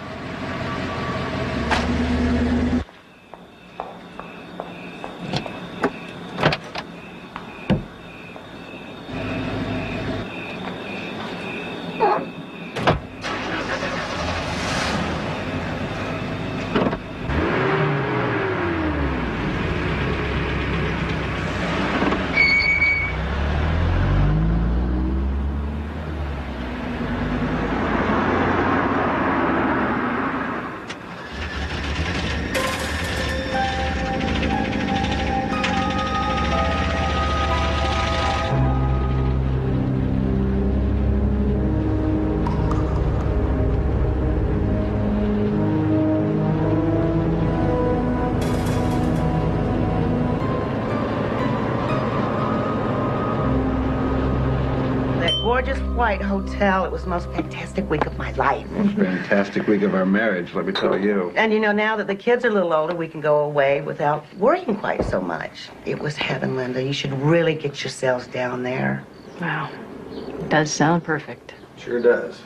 Gorgeous white hotel. It was the most fantastic week of my life. Most fantastic week of our marriage, let me tell you. And you know, now that the kids are a little older, we can go away without worrying quite so much. It was heaven, Linda. You should really get yourselves down there. Wow. It does sound perfect. Sure does.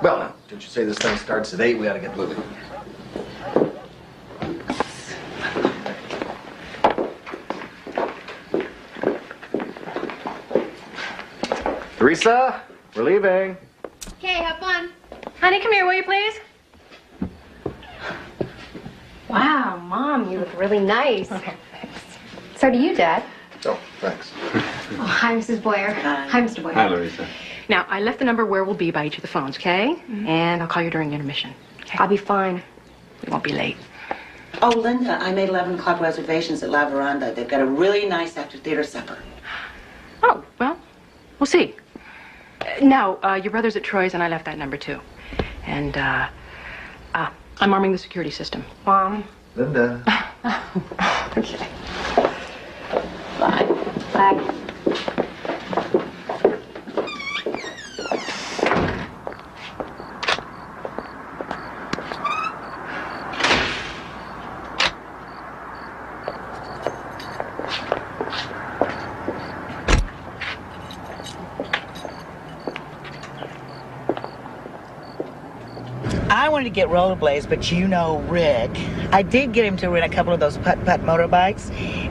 Well, now, didn't you say this thing starts at 8? We ought to get moving. Teresa, we're leaving. Okay, have fun. Honey, come here, will you please? Wow, Mom, you look really nice. So do you, Dad. Oh, thanks. Oh, hi, Mrs. Boyer. Hi, Mr. Boyer. Hi, Larissa. Now, I left the number where we'll be by each of the phones, okay? And I'll call you during intermission. Okay? I'll be fine. We won't be late. Oh, Linda, I made 11 o'clock reservations at La Veranda. They've got a really nice after-theater supper. Oh, well, we'll see. Now, your brother's at Troy's, and I left that number, too. And, I'm arming the security system. Mom. Linda. Okay. Bye. Bye. I wanted to get rollerblades, but you know Rick. I did get him to rent a couple of those putt-putt motorbikes.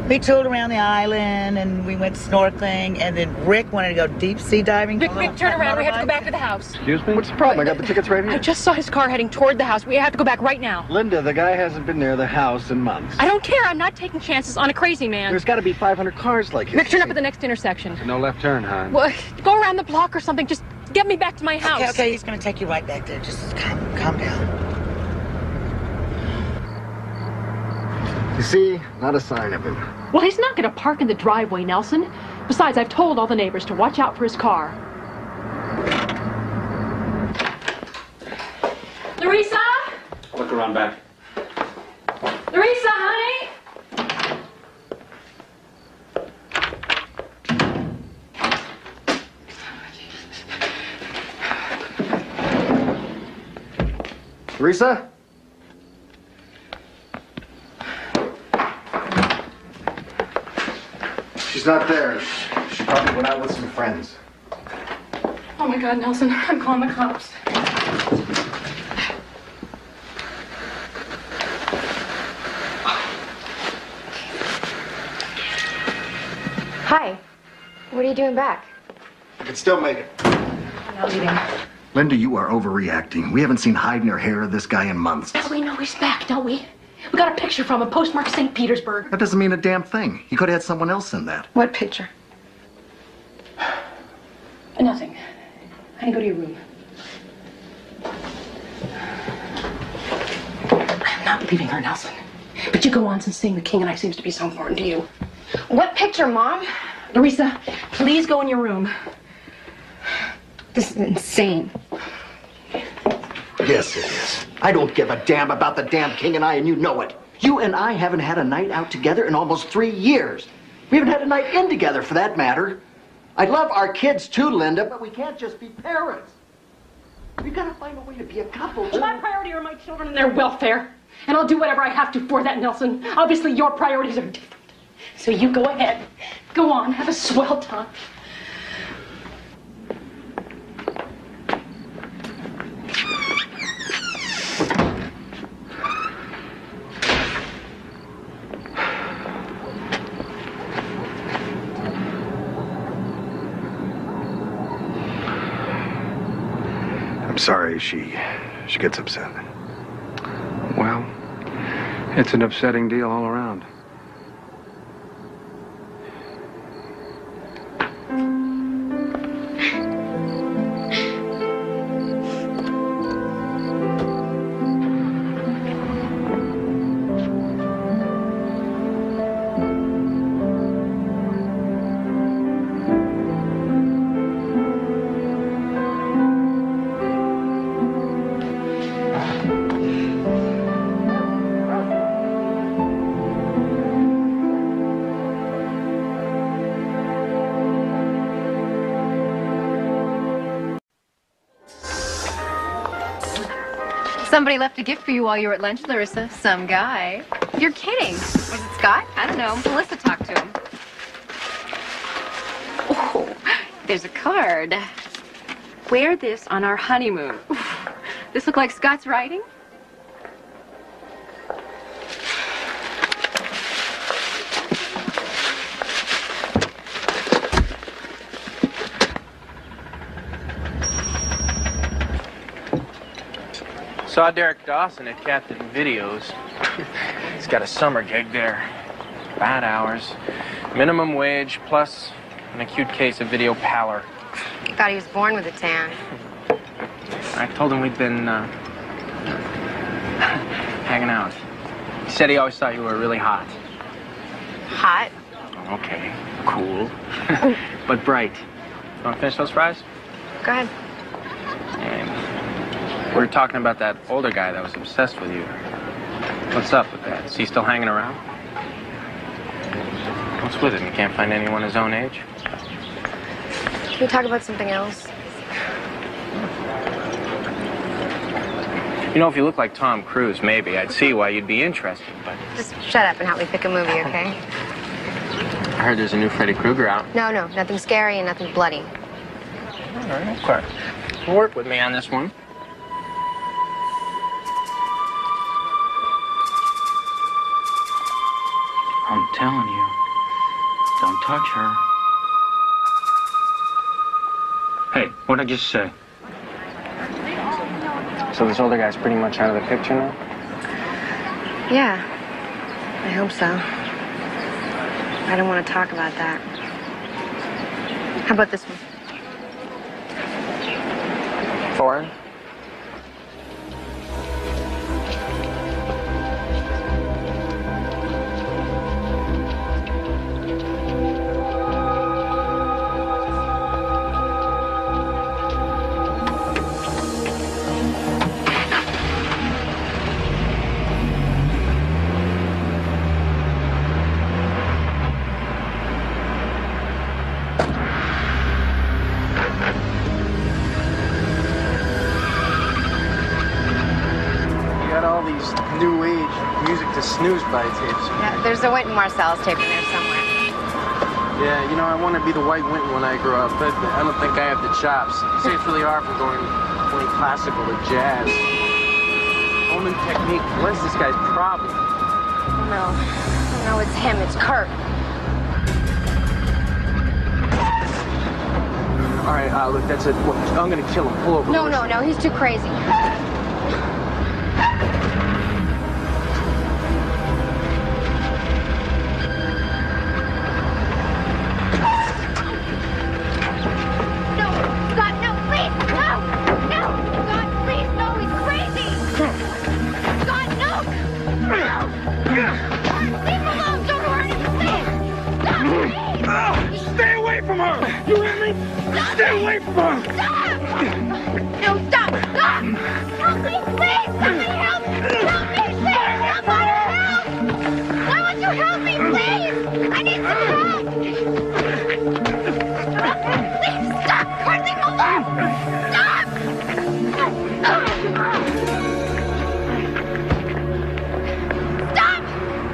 We toured around the island, and we went snorkeling, and then Rick wanted to go deep-sea diving. Rick, turn around. We have to go back to the house. Excuse me? What's the problem? I got the tickets right here. I just saw his car heading toward the house. We have to go back right now. Linda, the guy hasn't been near the house in months. I don't care. I'm not taking chances on a crazy man. There's got to be 500 cars like his. Rick, turn up at the next intersection. No left turn, hon. Well, go around the block or something. Just get me back to my house. Okay, he's going to take you right back there. Just calm down. You see, not a sign of him. Well, he's not going to park in the driveway, Nelson. Besides, I've told all the neighbors to watch out for his car. Larissa? Look around back. Larissa, honey? Teresa? She's not there. She probably went out with some friends. Oh my God, Nelson, I'm calling the cops. Hi. What are you doing back? I can still make it. I'm not leaving. Linda, you are overreacting. We haven't seen hide nor hair of this guy in months. But we know he's back, don't we? We got a picture from him, postmarked St. Petersburg. That doesn't mean a damn thing. He could have had someone else in that. What picture? Nothing. Honey, go to your room. I'm not leaving her, Nelson. But you go on since seeing the king and I seems to be so important to you. What picture, Mom? Larissa, please go in your room. This is insane. Yes, it is. I don't give a damn about the damn king and I, and you know it. You and I haven't had a night out together in almost 3 years. We haven't had a night in together, for that matter. I love our kids too, Linda, but we can't just be parents. We've got to find a way to be a couple, too. My priority are my children and their welfare. And I'll do whatever I have to for that, Nelson. Obviously, your priorities are different. So you go ahead. Go on, have a swell time. I'm sorry she gets upset. Well, it's an upsetting deal all around. Somebody left a gift for you while you were at lunch, Larissa. Some guy. You're kidding. Was it Scott? I don't know. Melissa talked to him. Oh, there's a card. Wear this on our honeymoon. This look like Scott's writing? Saw Derek Dawson at Captain Videos. He's got a summer gig there. Bad hours, minimum wage, plus an acute case of video pallor. Thought he was born with a tan. I told him we'd been hanging out. He said he always thought you were really hot. Hot? Okay, cool. But bright. You want to finish those fries? Go ahead. We were talking about that older guy that was obsessed with you. What's up with that? Is he still hanging around? What's with him? You can't find anyone his own age? Can we talk about something else? You know, if you look like Tom Cruise, maybe I'd see why you'd be interested, but... Just shut up and help me pick a movie, okay? I heard there's a new Freddy Krueger out. No, nothing scary and nothing bloody. All right, okay. Work with me on this one. telling you. Don't touch her. Hey, what'd I just say? So this older guy's pretty much out of the picture now? Yeah, I hope so. I don't want to talk about that. How about this one? Foreign? New age music to snooze by tapes. Yeah, there's a Wynton Marsalis tape in there somewhere. Yeah, you know, I want to be the White Wynton when I grow up, but I don't think I have the chops. See, it's really hard from going classical to jazz. Holman technique. What is this guy's problem? No, it's him. It's Kurt. All right, look, that's it. Look, I'm gonna kill him. Pull over. No, he's too crazy. Stay away from her! You hear me? Stay away from her! Stop! No, stop! Stop! Help me, please! Somebody help me! Help me, please! Somebody help! Why won't you help me, please? I need some help! Please, stop! Kurt, leave him alone! Stop! Stop!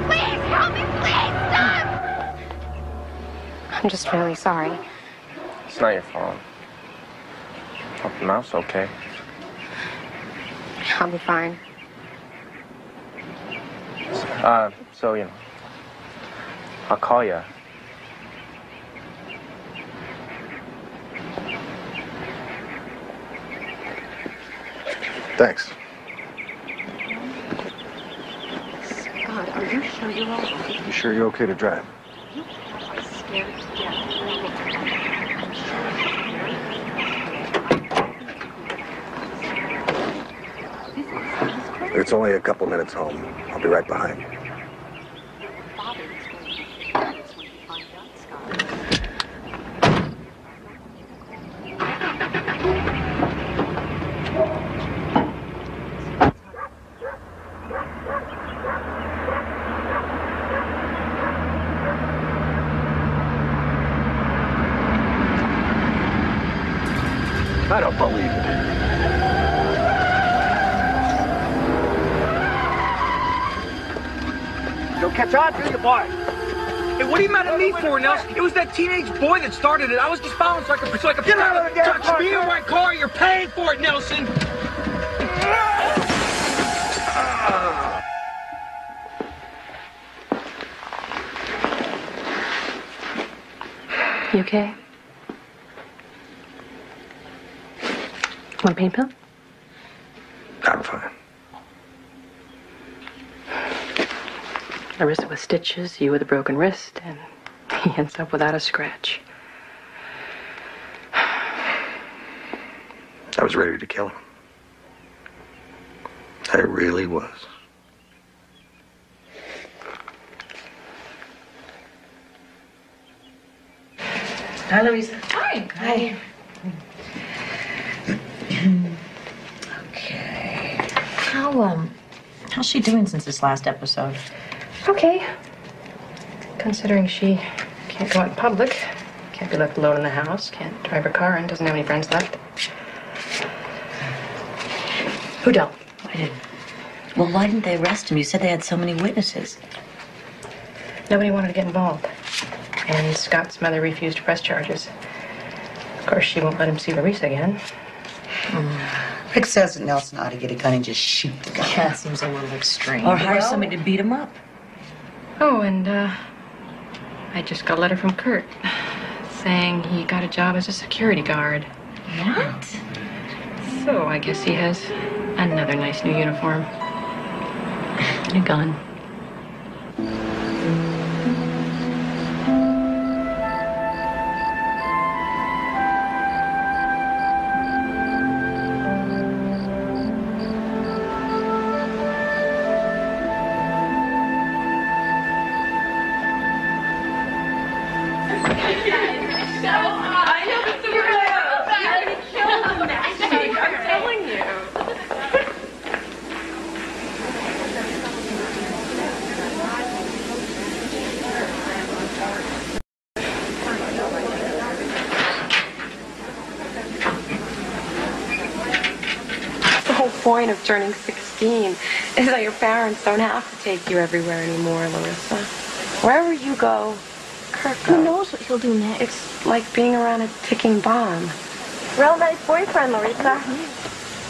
Please, help me, please! Stop! I'm just really sorry. It's not your fault. Hope the mouth's okay. I'll be fine. So, you know, I'll call you. Thanks. God, are you sure you're all right? You sure you're okay to drive? Scared to death. It's only a couple minutes home. I'll be right behind. I don't believe it. Don't catch on to the boy. Hey, what are you mad at me for, Nelson? It was that teenage boy that started it. I was just following so I could get out of the damn car. Me in my car. You're paying for it, Nelson. You okay? Want a pain pill? I'm fine. Larissa with stitches, you with a broken wrist, and he ends up without a scratch. I was ready to kill him. I really was. Hi, Louisa. Hi. Hi. Okay. How's she doing since this last episode? Okay. Considering she can't go out in public, can't be left alone in the house, can't drive her car, and doesn't have any friends left. Who don't? I didn't. Well, why didn't they arrest him? You said they had so many witnesses. Nobody wanted to get involved. And Scott's mother refused to press charges. Of course, she won't let him see Larissa again. Rick says that Nelson ought to get a gun and just shoot the guy. That seems a little extreme. Or hire somebody to beat him up. Oh, and I just got a letter from Kurt saying he got a job as a security guard. What? So I guess he has another nice new uniform. And a gun. Point of turning 16 is that your parents don't have to take you everywhere anymore, Larissa. Wherever you go, Kirk goes. Who knows what he'll do next? It's like being around a ticking bomb. Real nice boyfriend, Larissa.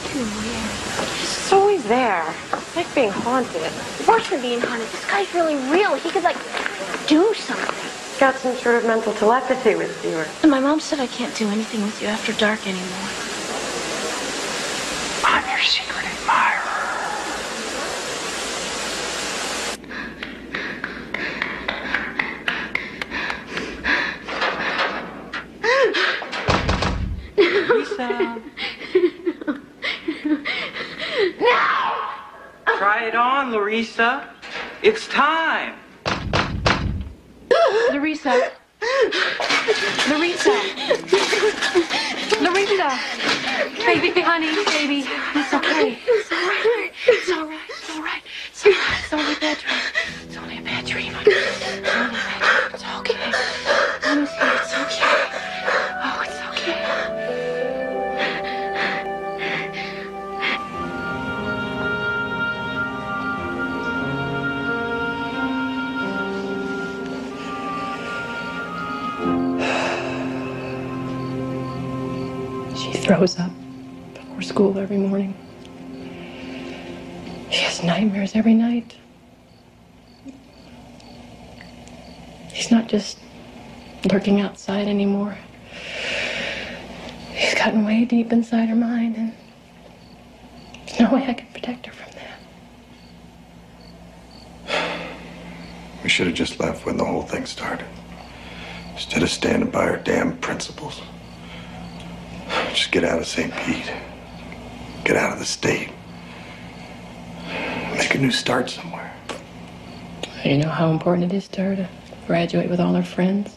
He's always there. It's like being haunted. Worse than being haunted. This guy's really real. He could, like, do something. Got some sort of mental telepathy with you. And my mom said I can't do anything with you after dark anymore. I'm your secret admirer. Lisa. No! Try it on, Larissa. It's time. Larissa. Larissa. Larissa. Baby, honey, baby. It's okay. It's all right. It's all right. It's all right. It's all right. It's only a bad dream. It's only a bad dream. It's only a bad dream. It's okay. Mama's here. It's okay. Oh, it's okay. She throws up before school every morning. She has nightmares every night. He's not just lurking outside anymore. He's gotten way deep inside her mind, and there's no way I can protect her from that. We should have just left when the whole thing started. Instead of standing by our damn principles. Just get out of St. Pete. Get out of the state. Make a new start somewhere. You know how important it is to her to graduate with all her friends?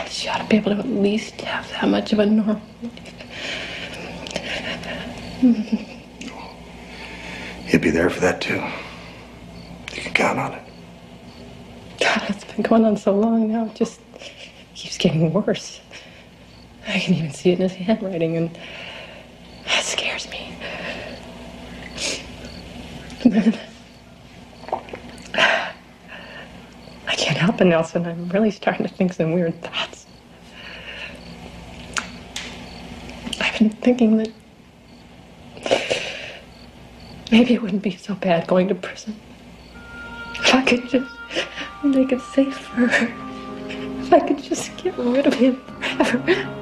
She ought to be able to at least have that much of a normal life. He'll be there for that too. You can count on it. God, it's been going on so long now. It just keeps getting worse. I can even see it in his handwriting, and that scares me. I can't help it, Nelson. I'm really starting to think some weird thoughts. I've been thinking that maybe it wouldn't be so bad going to prison. If I could just make it safe for her. If I could just get rid of him forever.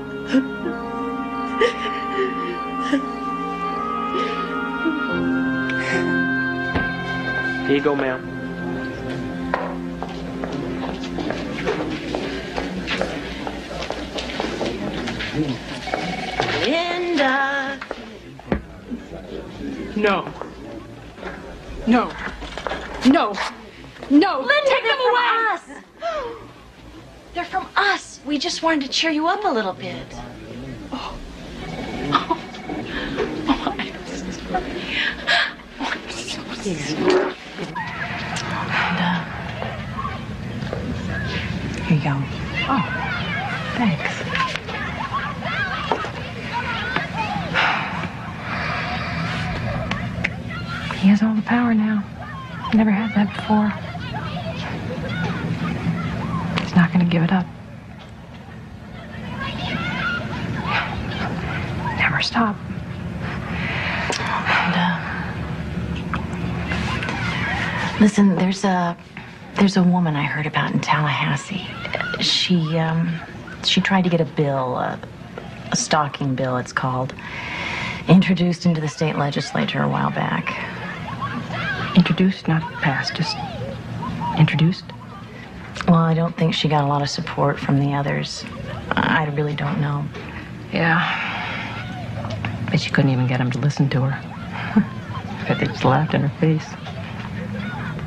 Here you go, ma'am. Linda. No. No. No. No. Linda, Take them away. us. They're from us. We just wanted to cheer you up a little bit. Oh, I'm so sorry. Here you go. Oh, thanks. He has all the power now. Never had that before. He's not going to give it up. Never stop. And, listen, there's a There's a woman I heard about in Tallahassee. She tried to get a bill, a stalking bill it's called, introduced into the state legislature a while back. Introduced, not passed, just introduced? Well, I don't think she got a lot of support from the others. I really don't know. Yeah. Bet she couldn't even get him to listen to her. Bet they just laughed in her face.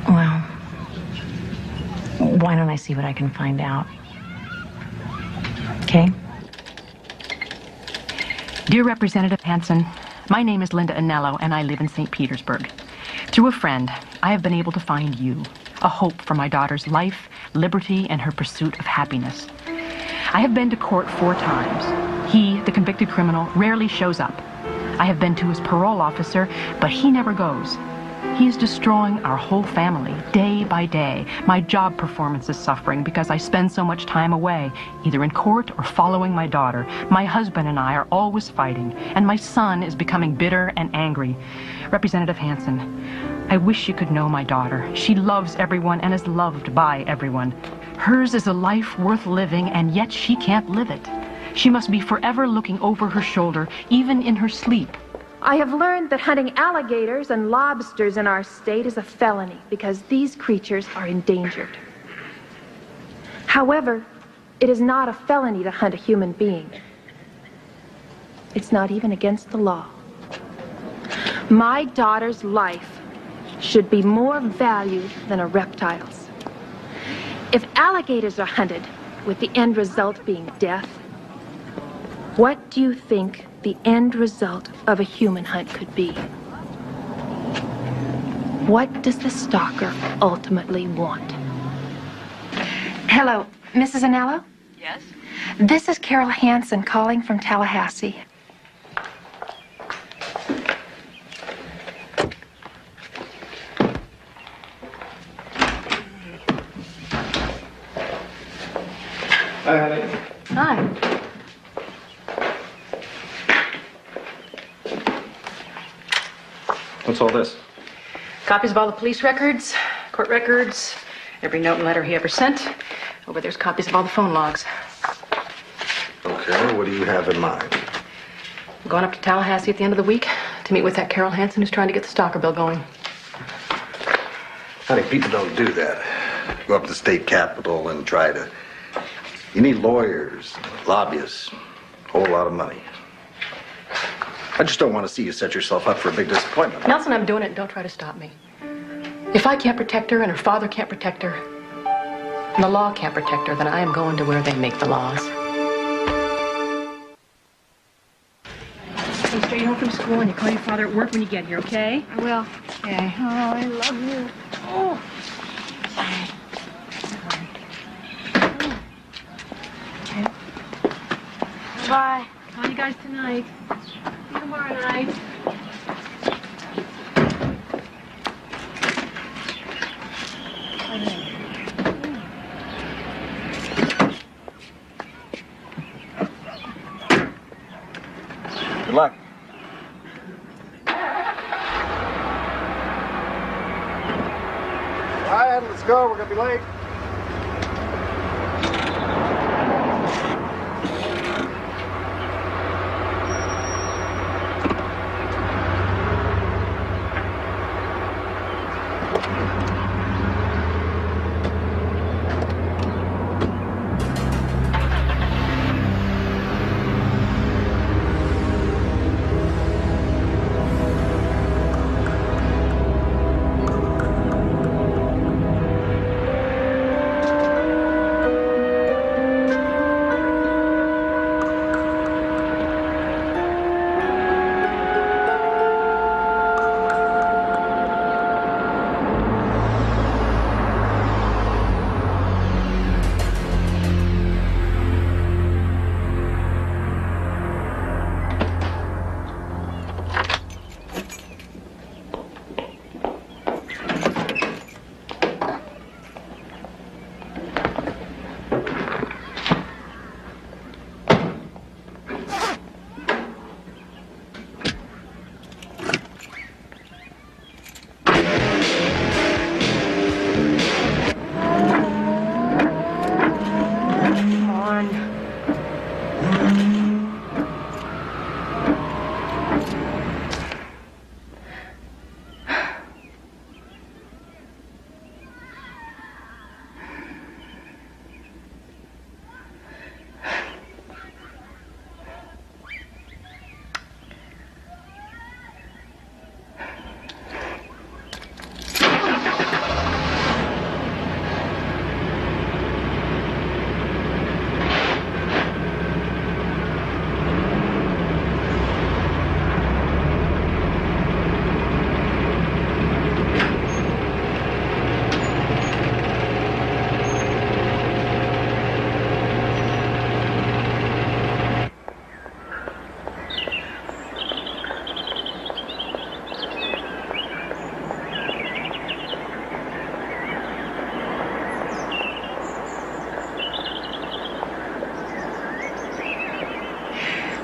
Well, why don't I see what I can find out? Okay? Dear Representative Hanson, my name is Linda Anello, and I live in St. Petersburg. Through a friend, I have been able to find you, a hope for my daughter's life, liberty, and her pursuit of happiness. I have been to court 4 times. He, the convicted criminal, rarely shows up. I have been to his parole officer, but he never goes. He is destroying our whole family, day by day. My job performance is suffering because I spend so much time away, either in court or following my daughter. My husband and I are always fighting, and my son is becoming bitter and angry. Representative Hanson, I wish you could know my daughter. She loves everyone and is loved by everyone. Hers is a life worth living, and yet she can't live it. She must be forever looking over her shoulder, even in her sleep. I have learned that hunting alligators and lobsters in our state is a felony because these creatures are endangered. However, it is not a felony to hunt a human being. It's not even against the law. My daughter's life should be more valued than a reptile's. If alligators are hunted, with the end result being death, what do you think the end result of a human hunt could be? What does the stalker ultimately want? Hello, Mrs. Anello? Yes? This is Carol Hansen calling from Tallahassee. Hi. What's all this? Copies of all the police records, court records, every note and letter he ever sent. Over there's copies of all the phone logs. Okay, what do you have in mind? I'm going up to Tallahassee at the end of the week to meet with that Carol Hansen who's trying to get the stalker bill going. Honey, people don't do that. Go up to the state capitol and try to... You need lawyers, lobbyists, a whole lot of money. I just don't want to see you set yourself up for a big disappointment. Nelson, I'm doing it. Don't try to stop me. If I can't protect her and her father can't protect her, and the law can't protect her, then I am going to where they make the laws. Stay straight home from school and you call your father at work when you get here, okay? I will. Okay. Oh, I love you. Oh. Bye. Call you guys tonight. See you tomorrow night. Good luck. All right, let's go. We're gonna be late.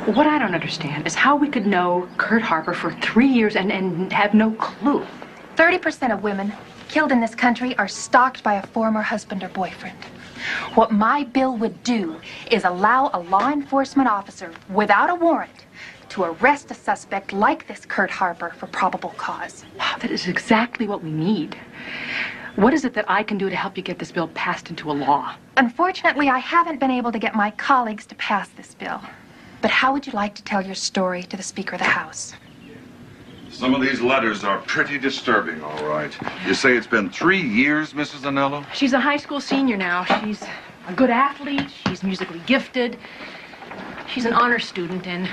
What I don't understand is how we could know Kurt Harper for 3 years and have no clue. 30% of women killed in this country are stalked by a former husband or boyfriend. What my bill would do is allow a law enforcement officer without a warrant to arrest a suspect like this Kurt Harper for probable cause. Wow, that is exactly what we need. What is it that I can do to help you get this bill passed into a law? Unfortunately, I haven't been able to get my colleagues to pass this bill. But how would you like to tell your story to the Speaker of the House? Some of these letters are pretty disturbing, all right. You say it's been 3 years, Mrs. Anello? She's a high school senior now. She's a good athlete. She's musically gifted. She's an honor student, and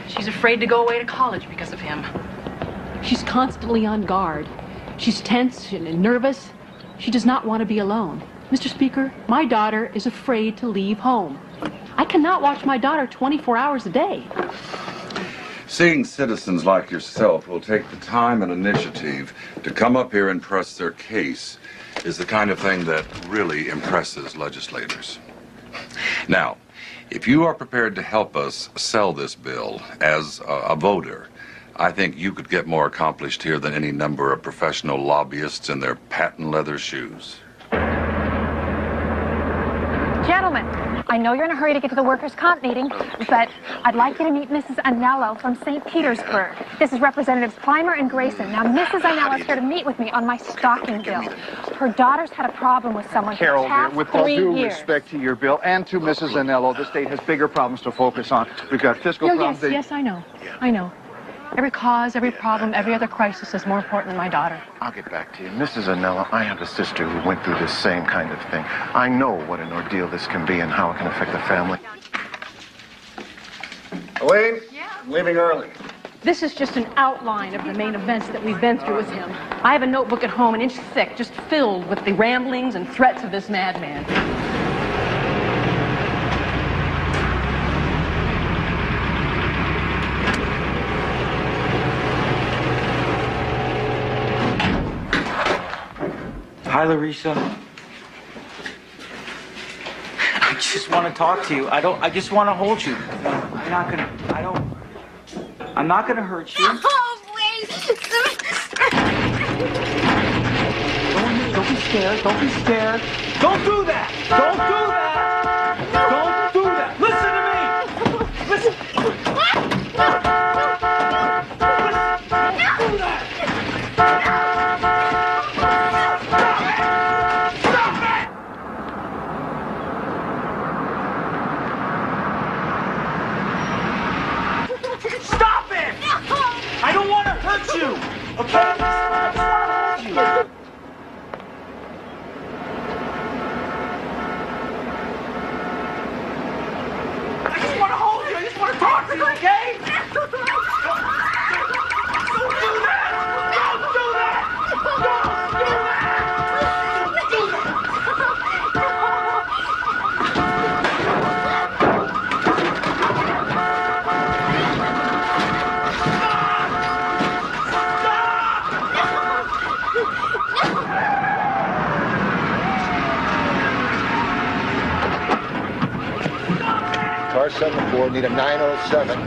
she's afraid to go away to college because of him. She's constantly on guard. She's tense and nervous. She does not want to be alone. Mr. Speaker, my daughter is afraid to leave home. I cannot watch my daughter 24 hours a day. Seeing citizens like yourself will take the time and initiative to come up here and press their case is the kind of thing that really impresses legislators. Now, if you are prepared to help us sell this bill as a voter, I think you could get more accomplished here than any number of professional lobbyists in their patent leather shoes. Gentlemen, I know you're in a hurry to get to the workers' comp meeting, but I'd like you to meet Mrs. Anello from St. Petersburg. This is Representatives Clymer and Grayson. Now, Mrs. Anello is here to meet with me on my stalking bill. Her daughter's had a problem with someone for Carol, the past with all 3 due years. respect to your bill and to Mrs. Anello, the state has bigger problems to focus on. We've got fiscal problems. Yes, I know. I know. Every cause, every problem, every other crisis is more important than my daughter. I'll get back to you. Mrs. Anello, I have a sister who went through this same kind of thing. I know what an ordeal this can be and how it can affect the family. Elaine, I'm leaving early. This is just an outline of the main events that we've been through with him. I have a notebook at home, an inch thick, just filled with the ramblings and threats of this madman. Hi, Larissa. I just want to talk to you. I just want to hold you. I'm not gonna hurt you. Oh, please. Don't be scared. Don't be scared. Don't do that. Don't do that. Don't do that. Listen to me. Listen. Don't do that. I don't want to hurt you, okay? I just want to hold you. I just want to hold you. I just want to talk to you, okay? Don't do that! Don't do that! Don't do that! Don't do that! Car 74, need a 907.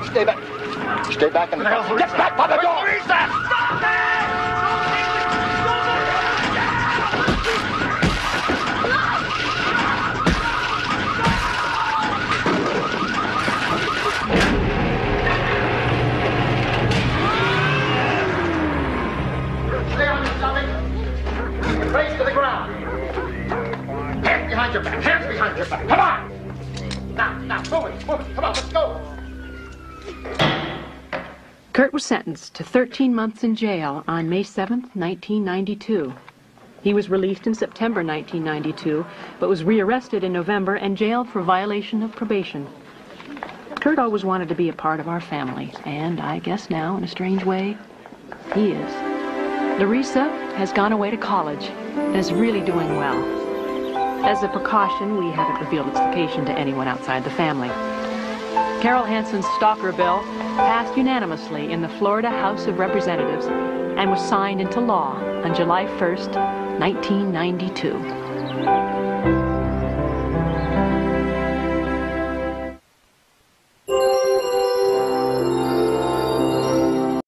Stay back. Stay back in the car. Get back by the door! Stay on your stomach. Face to the ground. Hands behind your back. Hands behind your back. Come on. Now, move it. Come on, let's go. Kurt was sentenced to 13 months in jail on May 7th, 1992. He was released in September 1992, but was rearrested in November and jailed for violation of probation. Kurt always wanted to be a part of our family, and I guess now, in a strange way, he is. Larissa has gone away to college and is really doing well. As a precaution, we haven't revealed its location to anyone outside the family. Carol Hansen's stalker bill passed unanimously in the Florida House of Representatives and was signed into law on July 1st, 1992.